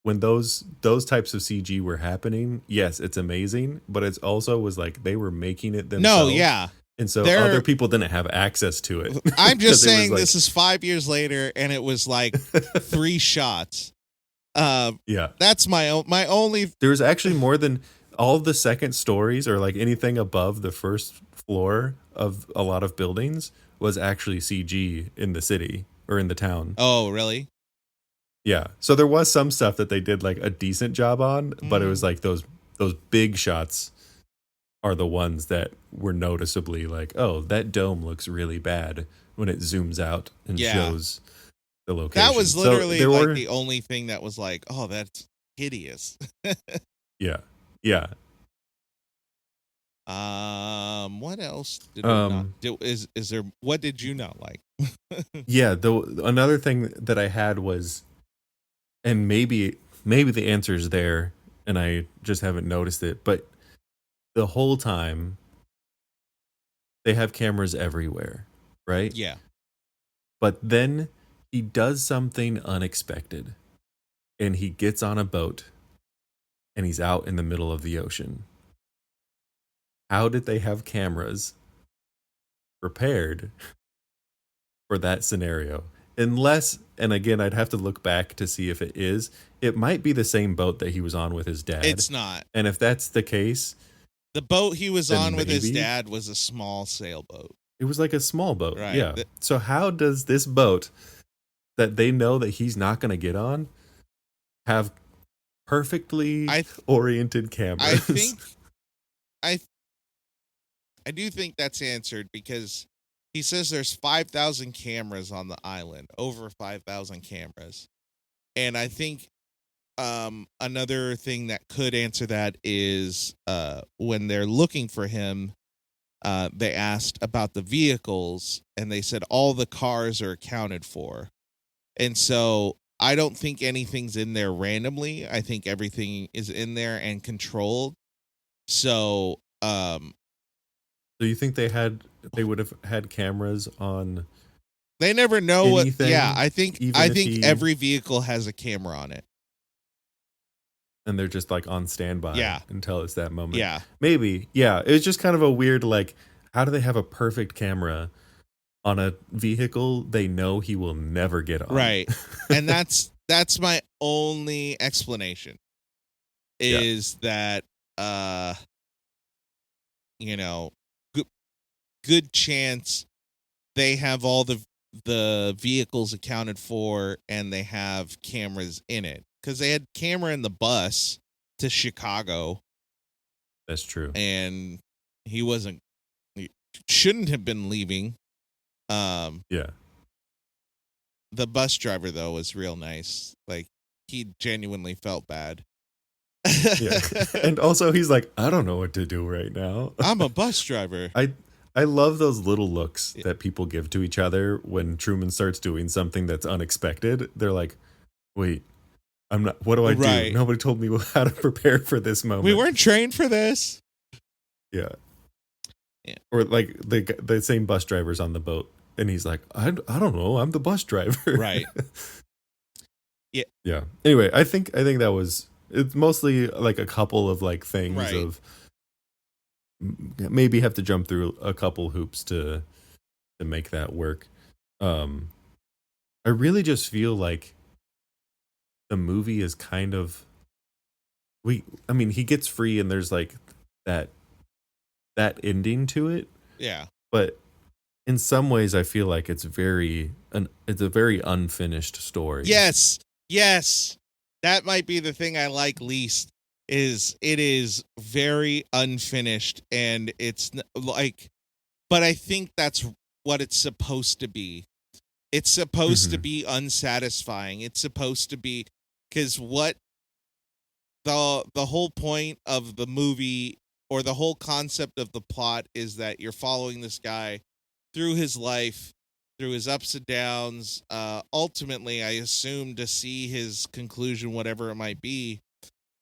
Speaker 2: when those types of CG were happening, yes, it's amazing, but it's also was like they were making it themselves.
Speaker 1: No, yeah.
Speaker 2: And so other people didn't have access to it.
Speaker 1: I'm just saying this is 5 years later, and it was like 3 shots.
Speaker 2: Yeah.
Speaker 1: That's my only.
Speaker 2: There's actually more than all of the second stories or like anything above the first floor of a lot of buildings was actually CG in the city or in the town.
Speaker 1: Oh, really?
Speaker 2: Yeah. So there was some stuff that they did like a decent job on, but it was like those big shots are the ones that were noticeably like, oh, that dome looks really bad when it zooms out and shows the location.
Speaker 1: That was literally like the only thing that was like, oh, that's hideous.
Speaker 2: Yeah. Yeah.
Speaker 1: What else did we not do? Is there, what did you not like?
Speaker 2: Yeah, another thing that I had was, and maybe the answer is there and I just haven't noticed it, but the whole time they have cameras everywhere, right?
Speaker 1: Yeah.
Speaker 2: But then he does something unexpected. and he gets on a boat and he's out in the middle of the ocean. How did they have cameras prepared for that scenario? Unless, and again, I'd have to look back to see if it is. It might be the same boat that he was on with his dad.
Speaker 1: It's not.
Speaker 2: And if that's the case,
Speaker 1: the boat he was on with his
Speaker 2: maybe
Speaker 1: dad was a small sailboat.
Speaker 2: It was like a small boat.
Speaker 1: Right.
Speaker 2: Yeah. So how does this boat that they know that he's not going to get on have perfectly oriented cameras?
Speaker 1: I do think that's answered because he says there's 5,000 cameras on the island, over 5,000 cameras. And I think another thing that could answer that is when they're looking for him, they asked about the vehicles and they said all the cars are accounted for. And so I don't think anything's in there randomly. I think everything is in there and controlled. So,
Speaker 2: so you think they would have had cameras on?
Speaker 1: They never know
Speaker 2: anything,
Speaker 1: what. Yeah, I think every vehicle has a camera on it,
Speaker 2: and they're just like on standby.
Speaker 1: Yeah.
Speaker 2: Until it's that moment.
Speaker 1: Yeah,
Speaker 2: maybe. Yeah, it's just kind of a weird like. How do they have a perfect camera on a vehicle they know he will never get on?
Speaker 1: Right, and that's my only explanation. Is that good chance they have all the vehicles accounted for and they have cameras in it because they had camera in the bus to Chicago.
Speaker 2: That's true.
Speaker 1: And he shouldn't have been leaving.
Speaker 2: Yeah.
Speaker 1: The bus driver though was real nice. Like he genuinely felt bad.
Speaker 2: Yeah. And also he's like, I don't know what to do right now.
Speaker 1: I'm a bus driver.
Speaker 2: I love those little looks that people give to each other when Truman starts doing something that's unexpected. They're like, wait, I'm not, what do I do? Nobody told me how to prepare for this moment.
Speaker 1: We weren't trained for this.
Speaker 2: Yeah. Or like the same bus driver's on the boat and he's like, I don't know. I'm the bus driver.
Speaker 1: Right. Yeah.
Speaker 2: Yeah. Anyway, I think that was, it's mostly like a couple of like things of maybe have to jump through a couple hoops to make that work. I really just feel like the movie is kind of he gets free and there's like that ending to it.
Speaker 1: Yeah.
Speaker 2: But in some ways I feel like it's a very unfinished story.
Speaker 1: Yes. That might be the thing I like least. Is it is very unfinished and it's like, but I think that's what it's supposed to be. It's supposed to be unsatisfying. It's supposed to be because what the whole point of the movie or the whole concept of the plot is that you're following this guy through his life, through his ups and downs. Ultimately, I assume to see his conclusion, whatever it might be.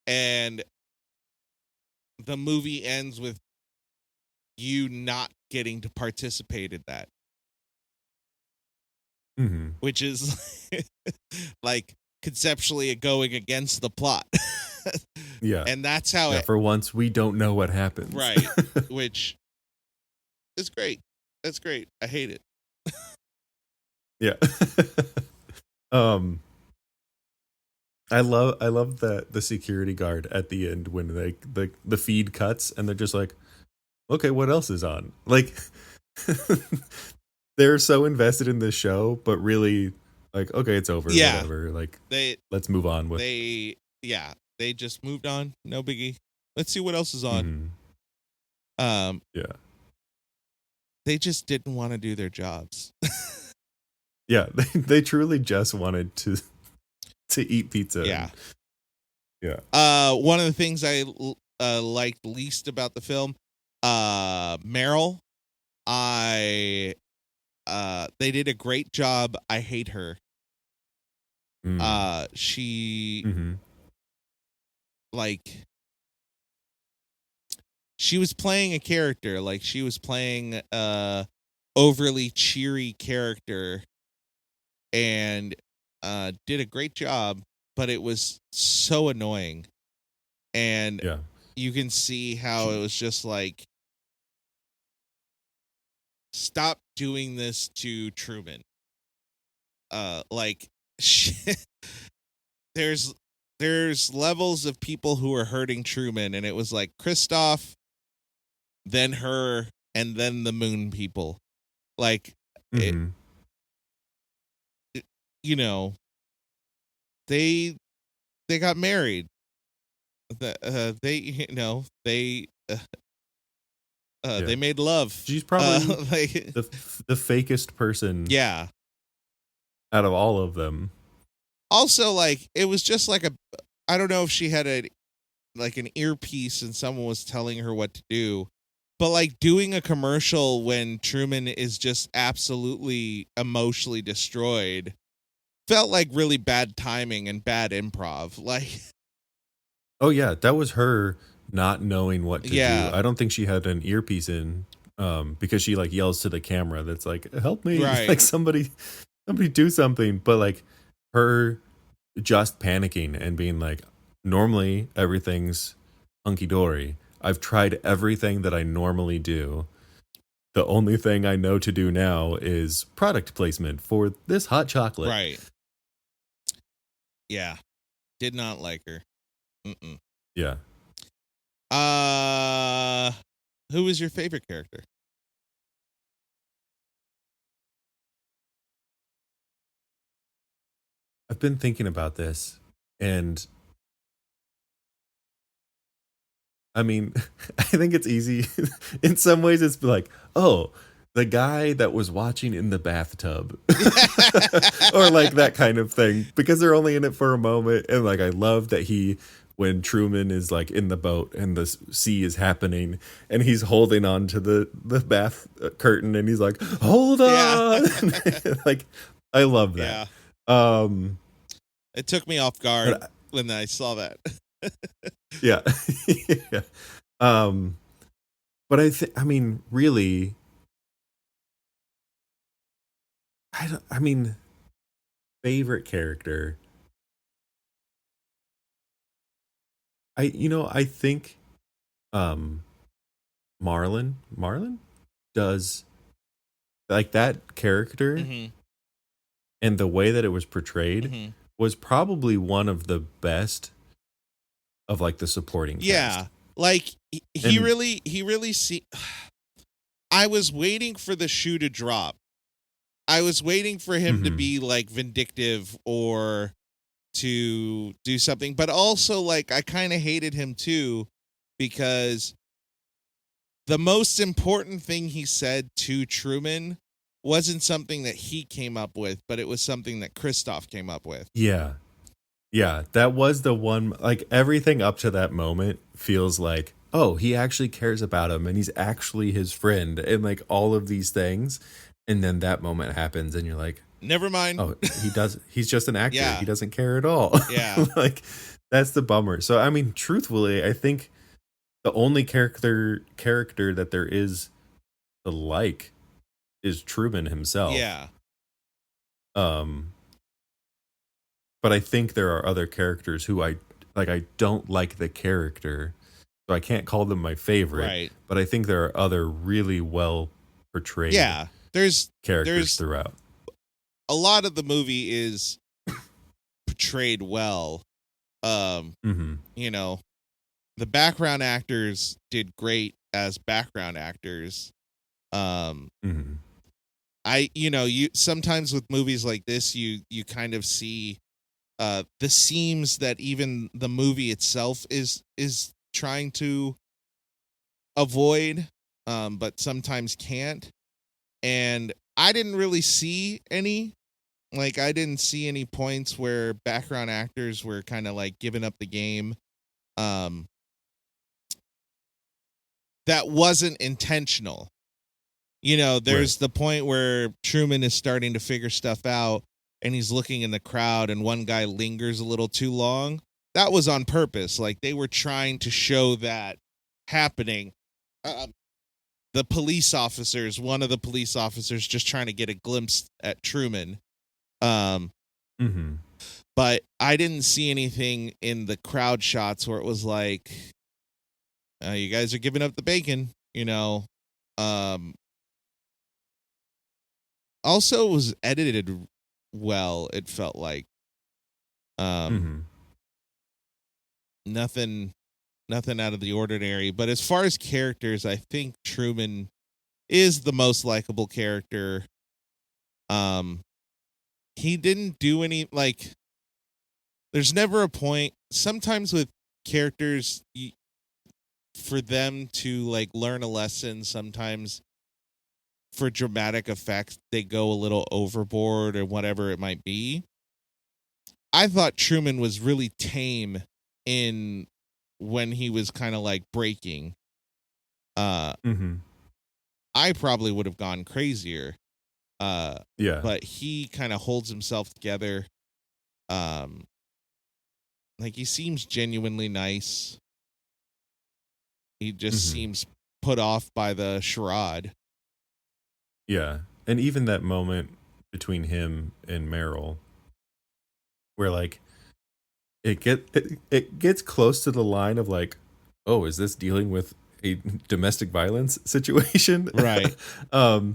Speaker 1: And the movie ends with you not getting to participate in that. Which is like conceptually going against the plot.
Speaker 2: Yeah.
Speaker 1: And that's how
Speaker 2: for once we don't know what happens.
Speaker 1: Right. Which is great. That's great. I hate it.
Speaker 2: Yeah. I love the security guard at the end when the feed cuts and they're just like, okay, what else is on? Like they're so invested in this show, but really like, okay, it's over.
Speaker 1: Yeah.
Speaker 2: Whatever. Like let's move on with.
Speaker 1: They just moved on. No biggie. Let's see what else is on.
Speaker 2: Yeah.
Speaker 1: They just didn't want to do their jobs.
Speaker 2: Yeah, they truly just wanted to eat pizza.
Speaker 1: Yeah.
Speaker 2: Yeah.
Speaker 1: One of the things I liked least about the film, Meryl, they did a great job. I hate her. She like she was playing a character, like she was playing overly cheery character and did a great job. but it was so annoying. And
Speaker 2: Yeah.
Speaker 1: you can see how it was just like, stop doing this to Truman. Like, there's levels of people who are hurting Truman, and it was like Kristoff, then her, and then the moon people. Like,
Speaker 2: Mm-hmm.
Speaker 1: you know, they got married. They they made love.
Speaker 2: She's probably
Speaker 1: like,
Speaker 2: the fakest person
Speaker 1: yeah.
Speaker 2: out of all of them.
Speaker 1: Also, like, it was just like I don't know if she had an earpiece and someone was telling her what to do, but like doing a commercial when Truman is just absolutely emotionally destroyed felt like really bad timing and bad improv. Like,
Speaker 2: oh yeah, that was her not knowing what to do. I don't think she had an earpiece in, because she like yells to the camera that's like, help me,
Speaker 1: right.
Speaker 2: like somebody do something. But like her just panicking and being like, normally everything's hunky-dory. I've tried everything that I normally do. The only thing I know to do now is product placement for this hot chocolate.
Speaker 1: Right. Yeah. Did not like her. Mm-mm.
Speaker 2: Yeah.
Speaker 1: Who was your favorite character?
Speaker 2: I've been thinking about this, and I mean, I think it's easy. In some ways, it's like, oh, the guy that was watching in the bathtub, or like that kind of thing, because they're only in it for a moment. And like, I love that when Truman is like in the boat and the sea is happening and he's holding on to the bath curtain and he's like, hold on. Yeah. Like, I love that.
Speaker 1: Yeah. It took me off guard when I saw that.
Speaker 2: Yeah. Yeah. But I mean, really, favorite character. I think Marlon does, like, that character,
Speaker 1: mm-hmm.
Speaker 2: and the way that it was portrayed
Speaker 1: mm-hmm.
Speaker 2: was probably one of the best of like the supporting cast.
Speaker 1: Yeah. Like he really I was waiting for the shoe to drop. I was waiting for him to be like vindictive or to do something, but also like I kind of hated him too, because the most important thing he said to Truman wasn't something that he came up with, but it was something that Kristoff came up with.
Speaker 2: Yeah. Yeah, that was the one, like, everything up to that moment feels like, oh, he actually cares about him and he's actually his friend and like all of these things. And then that moment happens and you're like,
Speaker 1: never mind.
Speaker 2: Oh, he's just an actor.
Speaker 1: Yeah.
Speaker 2: He doesn't care at all.
Speaker 1: Yeah.
Speaker 2: Like, that's the bummer. So, I mean, truthfully, I think the only character that there is to like is Truman himself.
Speaker 1: Yeah.
Speaker 2: But I think there are other characters who I don't like the character, so I can't call them my favorite.
Speaker 1: Right.
Speaker 2: But I think there are other really well portrayed
Speaker 1: there's
Speaker 2: characters throughout.
Speaker 1: A lot of the movie is portrayed well. You know, the background actors did great as background actors. You sometimes with movies like this, you kind of see the seams that even the movie itself is trying to avoid, but sometimes can't. And I didn't really see any. Like, I didn't see any points where background actors were kind of like giving up the game. That wasn't intentional. You know, there's the point where Truman is starting to figure stuff out and he's looking in the crowd and one guy lingers a little too long. That was on purpose. Like, they were trying to show that happening. The police officers, one of the police officers just trying to get a glimpse at Truman. But I didn't see anything in the crowd shots where it was like, you guys are giving up the bacon, you know. Also, it was edited well. It felt like nothing out of the ordinary. But as far as characters, I think Truman is the most likable character. He didn't do any, like, there's never a point. Sometimes with characters, for them to like learn a lesson, sometimes for dramatic effects, they go a little overboard or whatever it might be. I thought Truman was really tame in when he was kind of like breaking. I probably would have gone crazier. But he kind of holds himself together. Like, he seems genuinely nice. He just seems put off by the charade.
Speaker 2: Yeah. And even that moment between him and Meryl, where like it gets close to the line of like, oh, is this dealing with a domestic violence situation?
Speaker 1: Right.
Speaker 2: But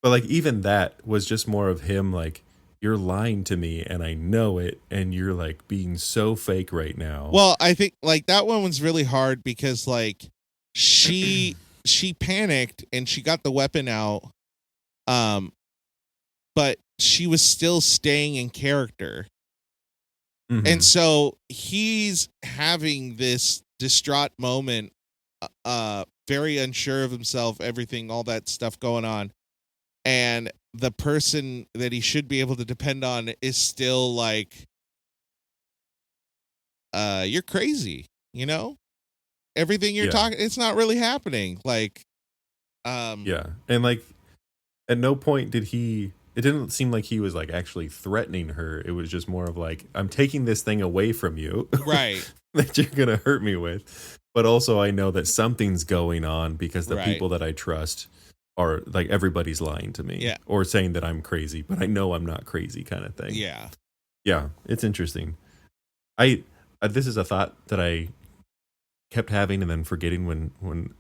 Speaker 2: like even that was just more of him like, you're lying to me and I know it, and you're like being so fake right now.
Speaker 1: Well, I think like that one was really hard because like she panicked and she got the weapon out. But she was still staying in character. And so he's having this distraught moment, very unsure of himself, everything, all that stuff going on. And the person that he should be able to depend on is still like, you're crazy, you know? Everything you're talking, it's not really happening. Like,
Speaker 2: yeah. And like, at no point did it didn't seem like he was like actually threatening her. It was just more of like, I'm taking this thing away from you.
Speaker 1: Right.
Speaker 2: That you're going to hurt me with. But also I know that something's going on because the people that I trust are like, everybody's lying to me.
Speaker 1: Yeah.
Speaker 2: Or saying that I'm crazy, but I know I'm not crazy kind of thing.
Speaker 1: Yeah.
Speaker 2: Yeah. It's interesting. This is a thought that I kept having and then forgetting when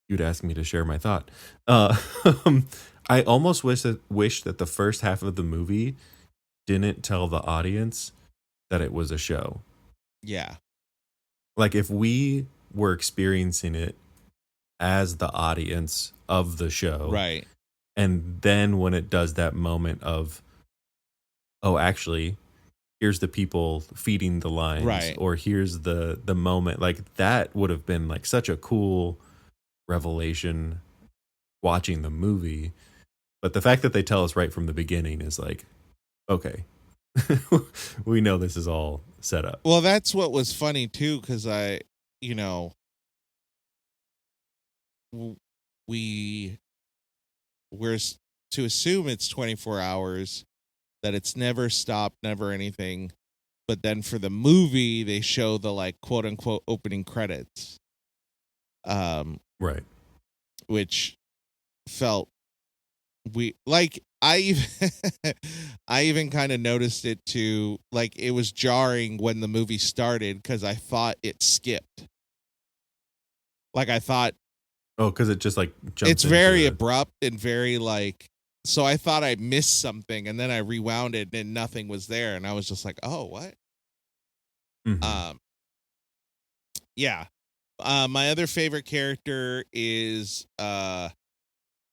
Speaker 2: you'd ask me to share my thought. I almost wish that the first half of the movie didn't tell the audience that it was a show.
Speaker 1: Yeah.
Speaker 2: Like if we were experiencing it as the audience of the show.
Speaker 1: Right.
Speaker 2: And then when it does that moment of, oh, actually, here's the people feeding the lines.
Speaker 1: Right.
Speaker 2: Or here's the moment. Like that would have been like such a cool revelation watching the movie. But the fact that they tell us right from the beginning is like, okay, we know this is all set up.
Speaker 1: Well, that's what was funny too, because we're to assume it's 24 hours, that it's never stopped, never anything. But then for the movie, they show the like quote unquote opening credits.
Speaker 2: Right.
Speaker 1: Which felt I even kind of noticed it too. Like it was jarring when the movie started because I thought it skipped. Like I thought,
Speaker 2: oh, because it just like jumps.
Speaker 1: It's very abrupt and very like. So I thought I missed something, and then I rewound it, and nothing was there, and I was just like, "Oh, what?" Yeah. My other favorite character is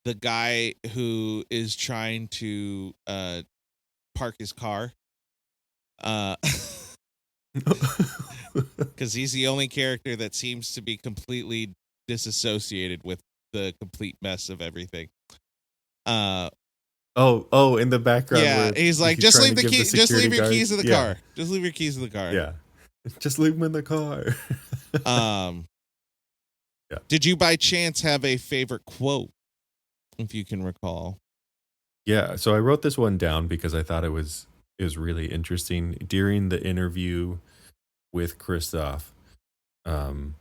Speaker 1: the guy who is trying to park his car. Because he's the only character that seems to be completely disassociated with the complete mess of everything.
Speaker 2: In the background.
Speaker 1: Yeah, he's like, just leave the key. Just leave your keys in the car. Just leave your keys in the car.
Speaker 2: Yeah, just leave them in the car.
Speaker 1: Yeah. Did you by chance have a favorite quote, if you can recall?
Speaker 2: Yeah, so I wrote this one down because I thought it was really interesting during the interview with Christoph. The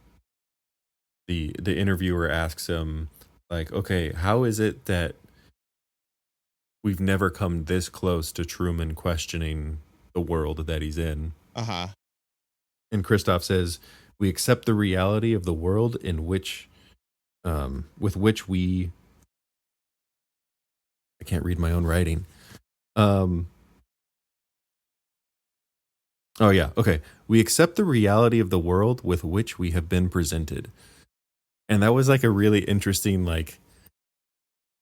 Speaker 2: interviewer asks him, like, okay, how is it that we've never come this close to Truman questioning the world that he's in.
Speaker 1: Uh-huh.
Speaker 2: And Christoph says, "We accept the reality of the world in which, with which we." I can't read my own writing. Oh yeah, okay. We accept the reality of the world with which we have been presented, and that was like a really interesting, like,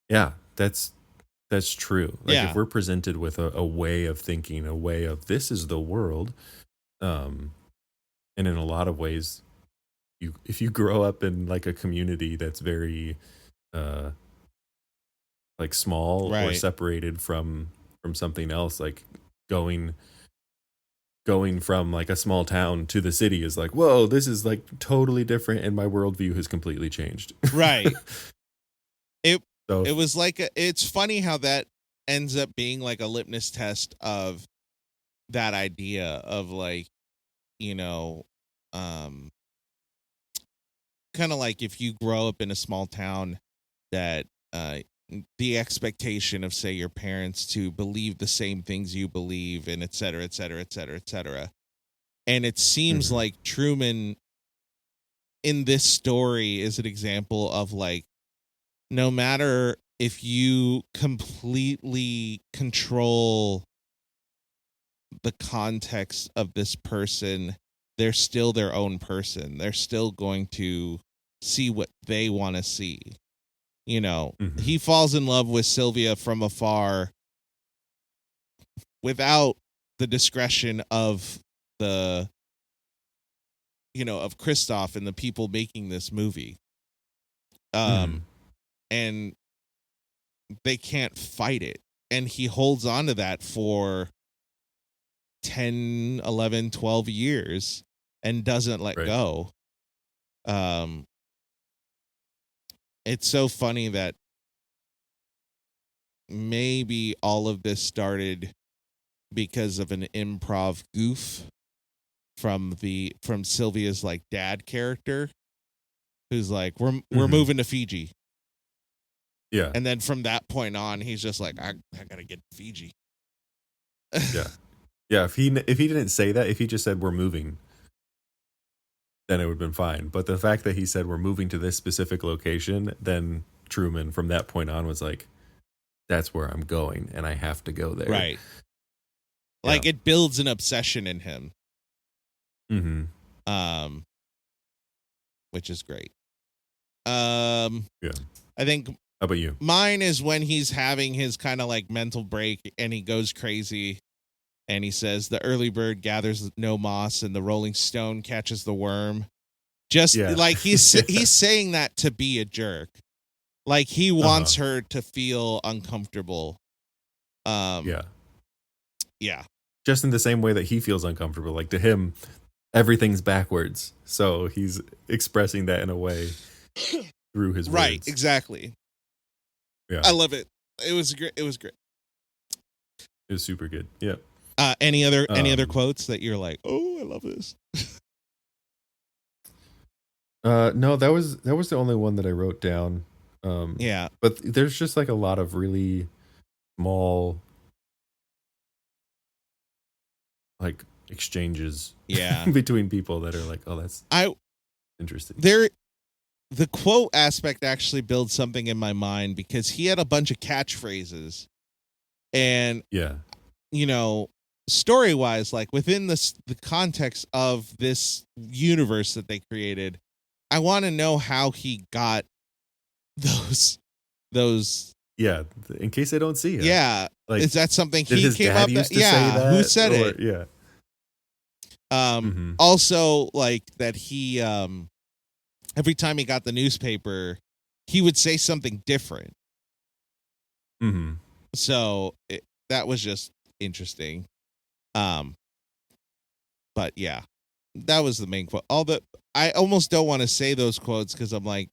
Speaker 2: yeah, that's true. Like
Speaker 1: Yeah.
Speaker 2: if we're presented with a way of thinking, a way of this is the world, and in a lot of ways, if you grow up in like a community that's very like small or
Speaker 1: Right.
Speaker 2: separated from something else, like going from like a small town to the city is like, whoa, this is like totally different, and my worldview has completely changed.
Speaker 1: Right. It
Speaker 2: So
Speaker 1: it was like it's funny how that ends up being like a litmus test of that idea of like, you know, kind of like if you grow up in a small town that the expectation of, say, your parents to believe the same things you believe, and et cetera, et cetera, et cetera, et cetera. And it seems like Truman in this story is an example of like, no matter if you completely control the context of this person, they're still their own person. They're still going to see what they want to see. You know, he falls in love with Sylvia from afar without the discretion of the, you know, of Christoph and the people making this movie. And they can't fight it. And he holds on to that for 10, 11, 12 years and doesn't let go. It's so funny that maybe all of this started because of an improv goof from Sylvia's like dad character, who's like, we're moving to Fiji.
Speaker 2: Yeah.
Speaker 1: And then from that point on, he's just like, I gotta get to Fiji.
Speaker 2: Yeah. If he didn't say that, if he just said we're moving, then it would have been fine. But the fact that he said we're moving to this specific location, then Truman from that point on was like, that's where I'm going and I have to go there.
Speaker 1: Right. Like it builds an obsession in him. Which is great. Yeah. I think.
Speaker 2: How about you?
Speaker 1: Mine is when he's having his kind of like mental break and he goes crazy and he says the early bird gathers no moss and the rolling stone catches the worm. Just like he's saying that to be a jerk. Like he wants her to feel uncomfortable. Yeah.
Speaker 2: Just in the same way that he feels uncomfortable. Like to him, everything's backwards. So he's expressing that in a way through his words.
Speaker 1: Right, exactly.
Speaker 2: Yeah.
Speaker 1: I love it. It was great. It was great.
Speaker 2: It was super good. Yeah.
Speaker 1: Any other quotes that you're like, oh, I love this?
Speaker 2: No, that was the only one that I wrote down.
Speaker 1: Yeah.
Speaker 2: But there's just like a lot of really small like exchanges between people that are like, oh, that's interesting.
Speaker 1: The quote aspect actually builds something in my mind because he had a bunch of catchphrases and you know, story wise, like within the context of this universe that they created, I want to know how he got those.
Speaker 2: Yeah. In case I don't see it.
Speaker 1: Yeah. Like, is that something he came up with?
Speaker 2: Yeah.
Speaker 1: Who said it?
Speaker 2: Yeah.
Speaker 1: Also like that he, every time he got the newspaper, he would say something different. So that was just interesting. But yeah, that was the main quote. I almost don't want to say those quotes because I'm like,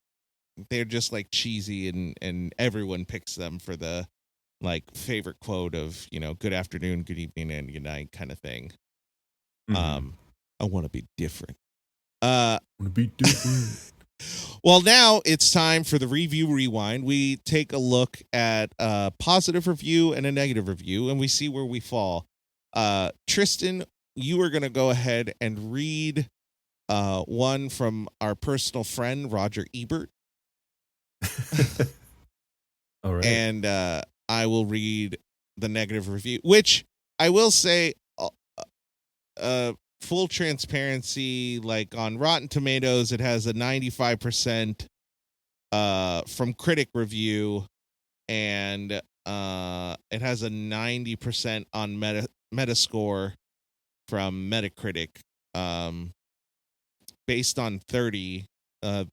Speaker 1: they're just like cheesy and everyone picks them for the like favorite quote of, you know, good afternoon, good evening, and good night kind of thing. I want to be different. Well, now it's time for the review rewind. We take a look at a positive review and a negative review, and we see where we fall. Tristan, you are going to go ahead and read one from our personal friend, Roger Ebert.
Speaker 2: All right.
Speaker 1: And I will read the negative review, which I will say, full transparency, like on Rotten Tomatoes, it has a 95% from critic review, and it has a 90% on Metascore from Metacritic, based on 30. The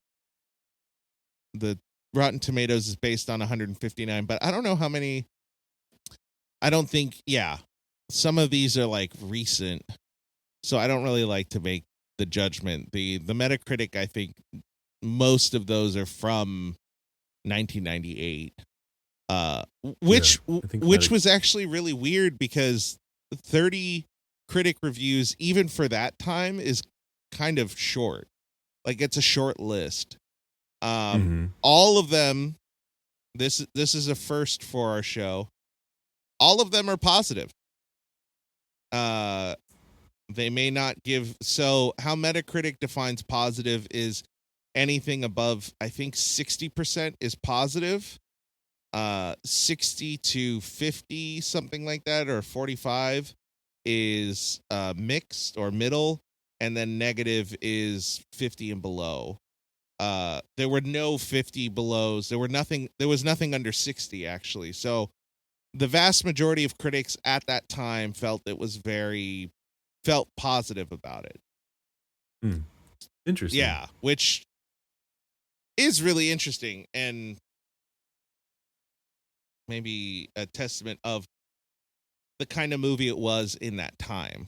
Speaker 1: Rotten Tomatoes is based on 159, but I don't know how many. I don't think, some of these are like recent, so I don't really like to make the judgment. The Metacritic, I think most of those are from 1998, which was actually really weird because 30 critic reviews, even for that time, is kind of short. Like, it's a short list. All of them, this is a first for our show. All of them are positive. They may not give. So how Metacritic defines positive is anything above, I think 60% is positive. 60 to 50, something like that, or 45 is mixed or middle, and then negative is 50 and below. There were no 50 belows. There was nothing under 60, actually. So the vast majority of critics at that time felt positive about it.
Speaker 2: Interesting.
Speaker 1: Yeah, which is really interesting and maybe a testament of the kind of movie it was in that time.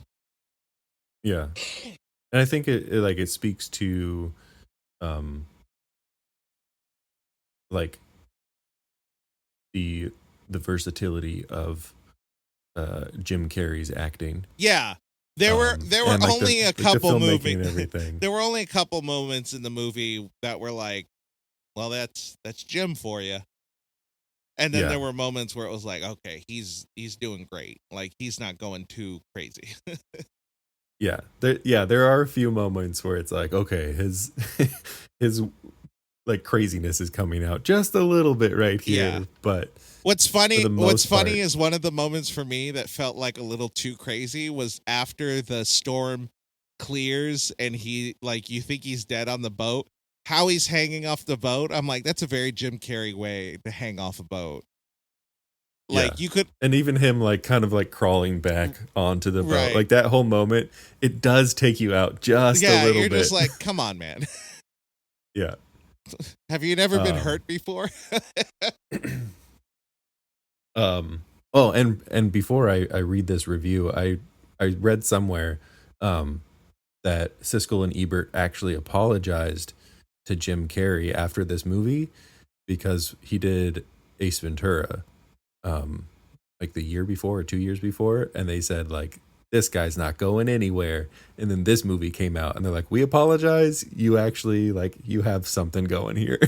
Speaker 2: Yeah. And I think it speaks to like the versatility of Jim Carrey's acting.
Speaker 1: Yeah. There were only a couple movies.
Speaker 2: Everything.
Speaker 1: There were only a couple moments in the movie that were like, well, that's Jim for you. And then there were moments where it was like, okay, he's doing great. Like, he's not going too crazy.
Speaker 2: There are a few moments where it's like, okay, his like craziness is coming out just a little bit right here. Yeah. But
Speaker 1: what's funny is one of the moments for me that felt like a little too crazy was after the storm clears and he, like, you think he's dead on the boat. How he's hanging off the boat, I'm like, that's a very Jim Carrey way to hang off a boat. Like, you could,
Speaker 2: and even him like kind of like crawling back onto the boat,
Speaker 1: right.
Speaker 2: Like that whole moment, it does take you out just a little bit.
Speaker 1: You're just like, come on, man.
Speaker 2: Yeah.
Speaker 1: Have you never been hurt before?
Speaker 2: Well, and before I read this review, I read somewhere that Siskel and Ebert actually apologized to Jim Carrey after this movie because he did Ace Ventura like the year before or 2 years before, and they said like, this guy's not going anywhere. And then this movie came out and they're like, we apologize, you actually, like, you have something going here.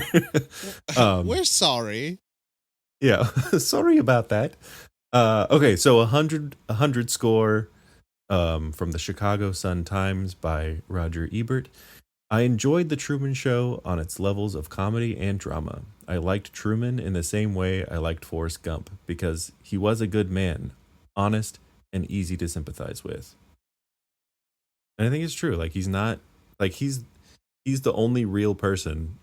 Speaker 1: We're sorry.
Speaker 2: Yeah. Sorry about that. Okay, so 100 score from the Chicago Sun-Times by Roger Ebert. I enjoyed The Truman Show on its levels of comedy and drama. I liked Truman in the same way I liked Forrest Gump because he was a good man, honest, and easy to sympathize with. And I think it's true. Like, he's not, like, he's the only real person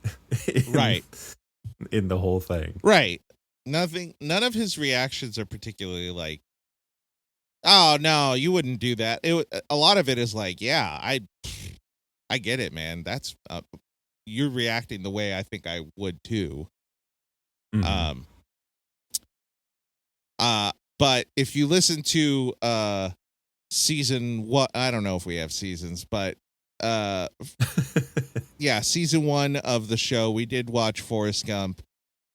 Speaker 2: in the whole thing.
Speaker 1: Right. None of his reactions are particularly like, oh no, you wouldn't do that. A lot of it is like, yeah, I get it, man. That's you're reacting the way I think I would too.
Speaker 2: Mm-hmm.
Speaker 1: But if you listen to season one, I don't know if we have seasons, but season 1 of the show, we did watch Forrest Gump,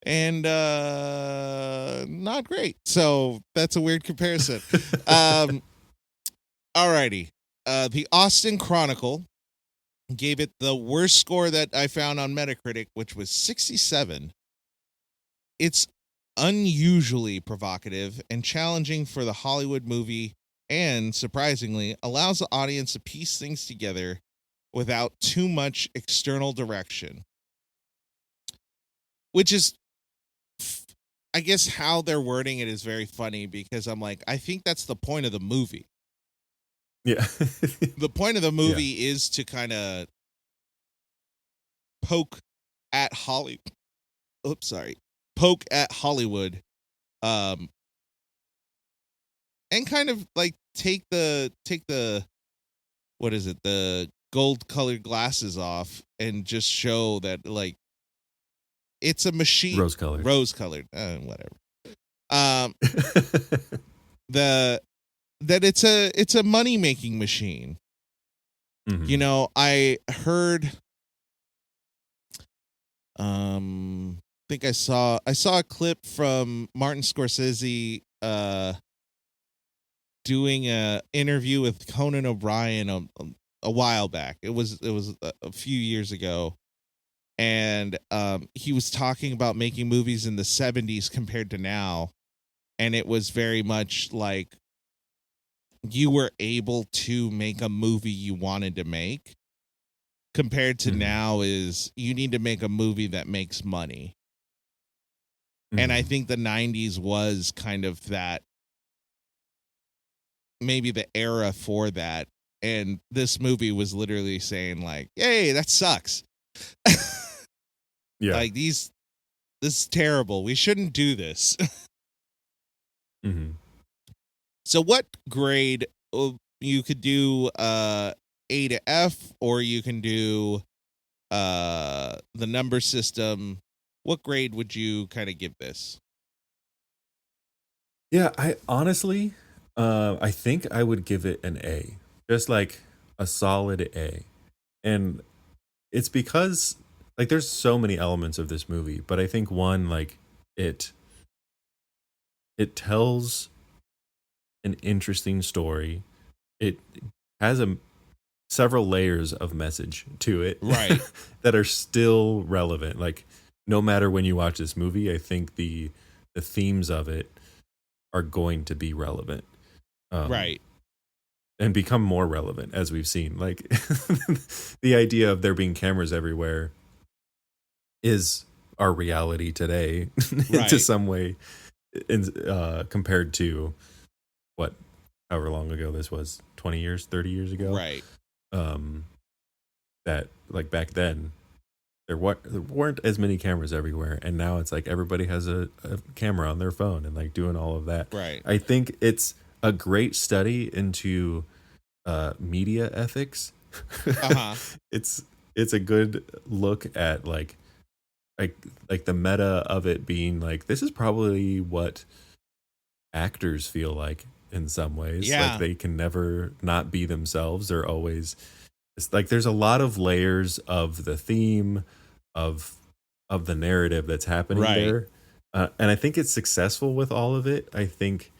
Speaker 1: and not great. So that's a weird comparison. Alrighty. The Austin Chronicle gave it the worst score that I found on Metacritic, which was 67. It's unusually provocative and challenging for the Hollywood movie and surprisingly allows the audience to piece things together without too much external direction. Which is, I guess, how they're wording it is very funny, because I'm like, I think that's the point of the movie.
Speaker 2: Yeah.
Speaker 1: The point of the movie is to kind of poke at poke at Hollywood, and kind of like take the what is it, the gold colored glasses off, and just show that, like, it's a machine. Rose colored, whatever. That it's a money making machine. Mm-hmm. You know, I heard, think I saw a clip from Martin Scorsese doing a interview with Conan O'Brien a while back. It was a few years ago, and he was talking about making movies in the 70s compared to now, and it was very much like you were able to make a movie you wanted to make, compared to now is you need to make a movie that makes money. And I think the 90s was kind of that, maybe the era for that. And this movie was literally saying, like, hey, that sucks. Yeah. Like, this is terrible. We shouldn't do this. So what grade, you could do A to F, or you can do the number system. What grade would you kind of give this?
Speaker 2: Yeah, I honestly, I think I would give it an A, just like a solid A. And it's because, like, there's so many elements of this movie, but I think one, like, it tells an interesting story. It has several layers of message to it,
Speaker 1: right?
Speaker 2: that are still relevant. Like, no matter when you watch this movie, I think the themes of it are going to be relevant,
Speaker 1: right?
Speaker 2: And become more relevant, as we've seen. Like, the idea of there being cameras everywhere is our reality today, right, to some way, compared to what, however long ago this was, 20 years, 30 years ago,
Speaker 1: right?
Speaker 2: That, like, back then there weren't as many cameras everywhere, and now it's like everybody has a camera on their phone and, like, doing all of that.
Speaker 1: Right.
Speaker 2: I think it's a great study into media ethics. It's a good look at like the meta of it being like, this is probably what actors feel like in some ways.
Speaker 1: Yeah.
Speaker 2: Like, they can never not be themselves. They're always, it's like there's a lot of layers of the theme of the narrative that's happening, right, there. And I think it's successful with all of it. I think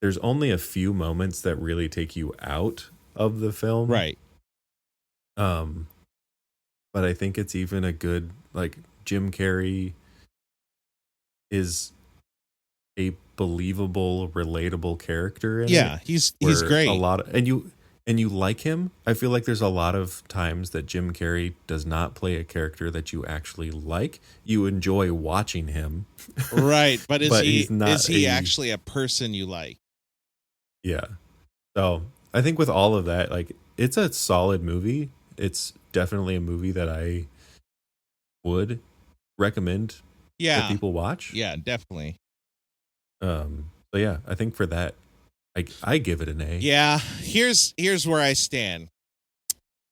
Speaker 2: there's only a few moments that really take you out of the film.
Speaker 1: Right.
Speaker 2: But I think it's even a good, like, Jim Carrey is a believable, relatable character in it.
Speaker 1: He's great.
Speaker 2: A lot of, and you like him. I feel like there's a lot of times that Jim Carrey does not play a character that you actually like. You enjoy watching him.
Speaker 1: Right, but is he actually a person you like?
Speaker 2: Yeah. So I think with all of that, like, it's a solid movie. It's definitely a movie that I would recommend that people watch.
Speaker 1: Yeah, definitely.
Speaker 2: So yeah, I think for that, I give it an A.
Speaker 1: Yeah, here's where I stand.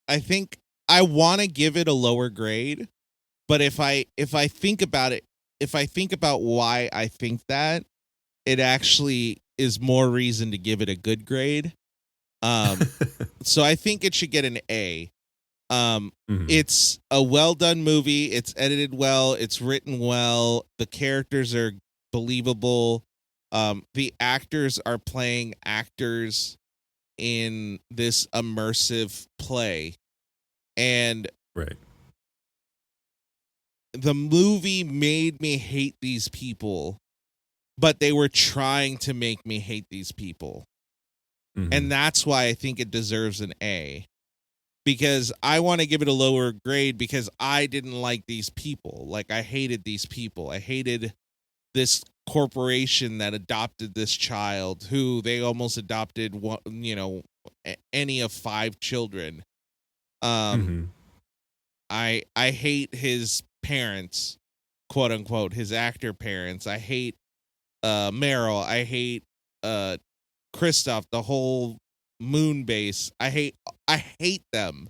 Speaker 1: I think I want to give it a lower grade, but if I think about it, if I think about why I think that, it actually is more reason to give it a good grade. So I think it should get an A. It's a well done movie. It's edited well. It's written well. The characters are believable. The actors are playing actors in this immersive play. And
Speaker 2: right,
Speaker 1: the movie made me hate these people, but they were trying to make me hate these people. And that's why I think it deserves an A. Because I want to give it a lower grade because I didn't like these people. Like, I hated these people. I hated this corporation that adopted this child who they almost adopted one, any of 5 children. I hate his parents, quote unquote, his actor parents. I hate Meryl. I hate Kristoff, the whole moon base. I hate them.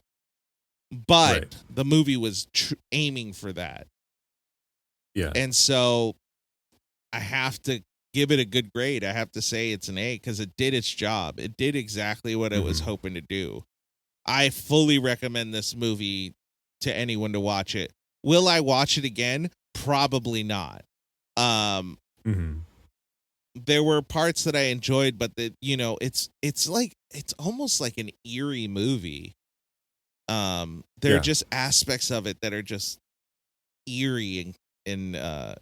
Speaker 1: But the movie was aiming for that.
Speaker 2: Yeah.
Speaker 1: And so I have to give it a good grade. I have to say it's an A because it did its job. It did exactly what it was hoping to do. I fully recommend this movie to anyone to watch it. Will I watch it again? Probably not. There were parts that I enjoyed, but it's almost like an eerie movie. There are just aspects of it that are just eerie and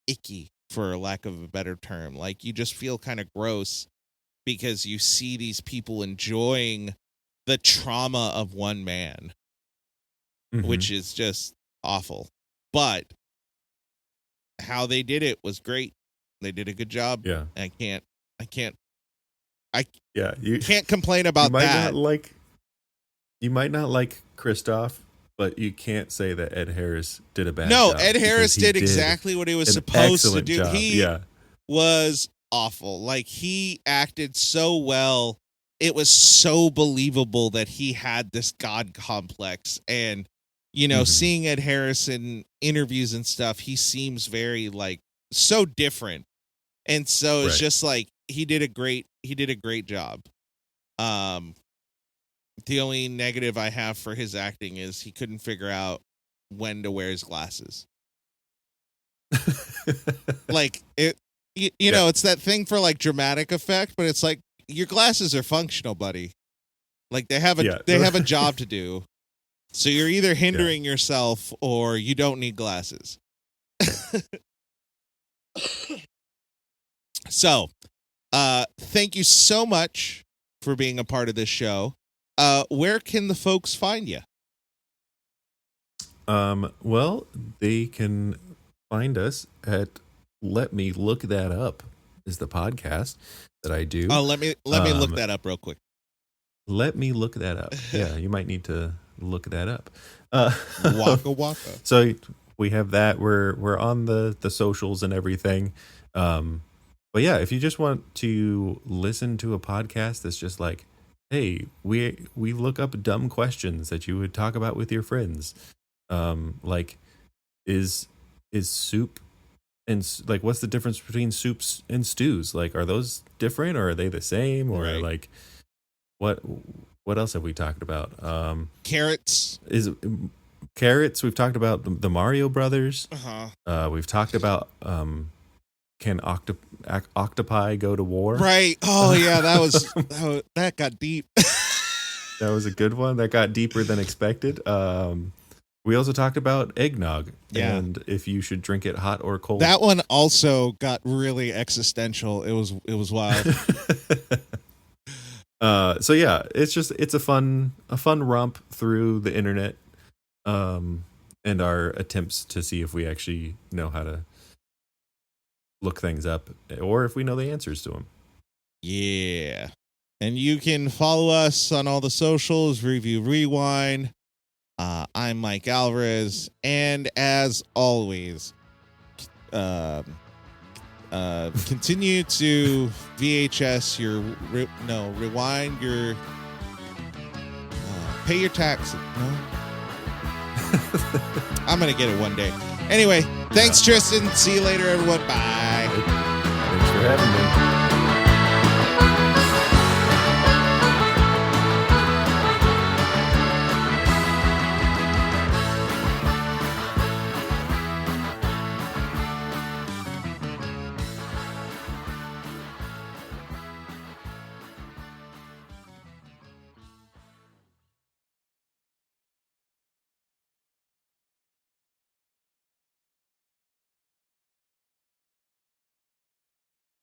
Speaker 1: icky, for lack of a better term. Like, you just feel kind of gross because you see these people enjoying the trauma of one man, which is just awful. But how they did it was great. They did a good job.
Speaker 2: Yeah.
Speaker 1: I can't
Speaker 2: you
Speaker 1: can't complain about that.
Speaker 2: You might not like Kristoff, but you can't say that Ed Harris did a bad job.
Speaker 1: No, Ed Harris did exactly what he was supposed to do.
Speaker 2: Job.
Speaker 1: He was awful. Like, he acted so well. It was so believable that he had this God complex. And, seeing Ed Harris in interviews and stuff, he seems very, like, so different. And so it's just like he did a great job. The only negative I have for his acting is he couldn't figure out when to wear his glasses. Like, it it's that thing for, like, dramatic effect, but it's like, your glasses are functional, buddy. Like, they have a job to do. So you're either hindering yourself or you don't need glasses. So, thank you so much for being a part of this show. Where can the folks find you?
Speaker 2: Well, they can find us at Let Me Look That Up is the podcast that I do.
Speaker 1: Oh, let me look that up real quick.
Speaker 2: Let me look that up. Yeah, you might need to look that up.
Speaker 1: Waka waka.
Speaker 2: So we have that. We're on the socials and everything. But yeah, if you just want to listen to a podcast that's just like, hey, we look up dumb questions that you would talk about with your friends. Like, is soup and, like, what's the difference between soups and stews? Like, are those different or are they the same? Or like, what else have we talked about?
Speaker 1: Carrots.
Speaker 2: Carrots. We've talked about the Mario Brothers. We've talked about can octopi go to war?
Speaker 1: Right. Oh yeah, that got deep.
Speaker 2: That was a good one. That got deeper than expected. We also talked about eggnog and if you should drink it hot or cold.
Speaker 1: That one also got really existential. It was wild.
Speaker 2: So yeah, it's a fun romp through the internet, and our attempts to see if we actually know how to look things up or if we know the answers to them.
Speaker 1: Yeah. And you can follow us on all the socials, Review Rewind. I'm Mike Alvarez, and as always, continue to VHS rewind your pay your taxes. No? I'm gonna get it one day. Anyway, thanks, Tristan. See you later, everyone. Bye.
Speaker 2: Thanks for having me.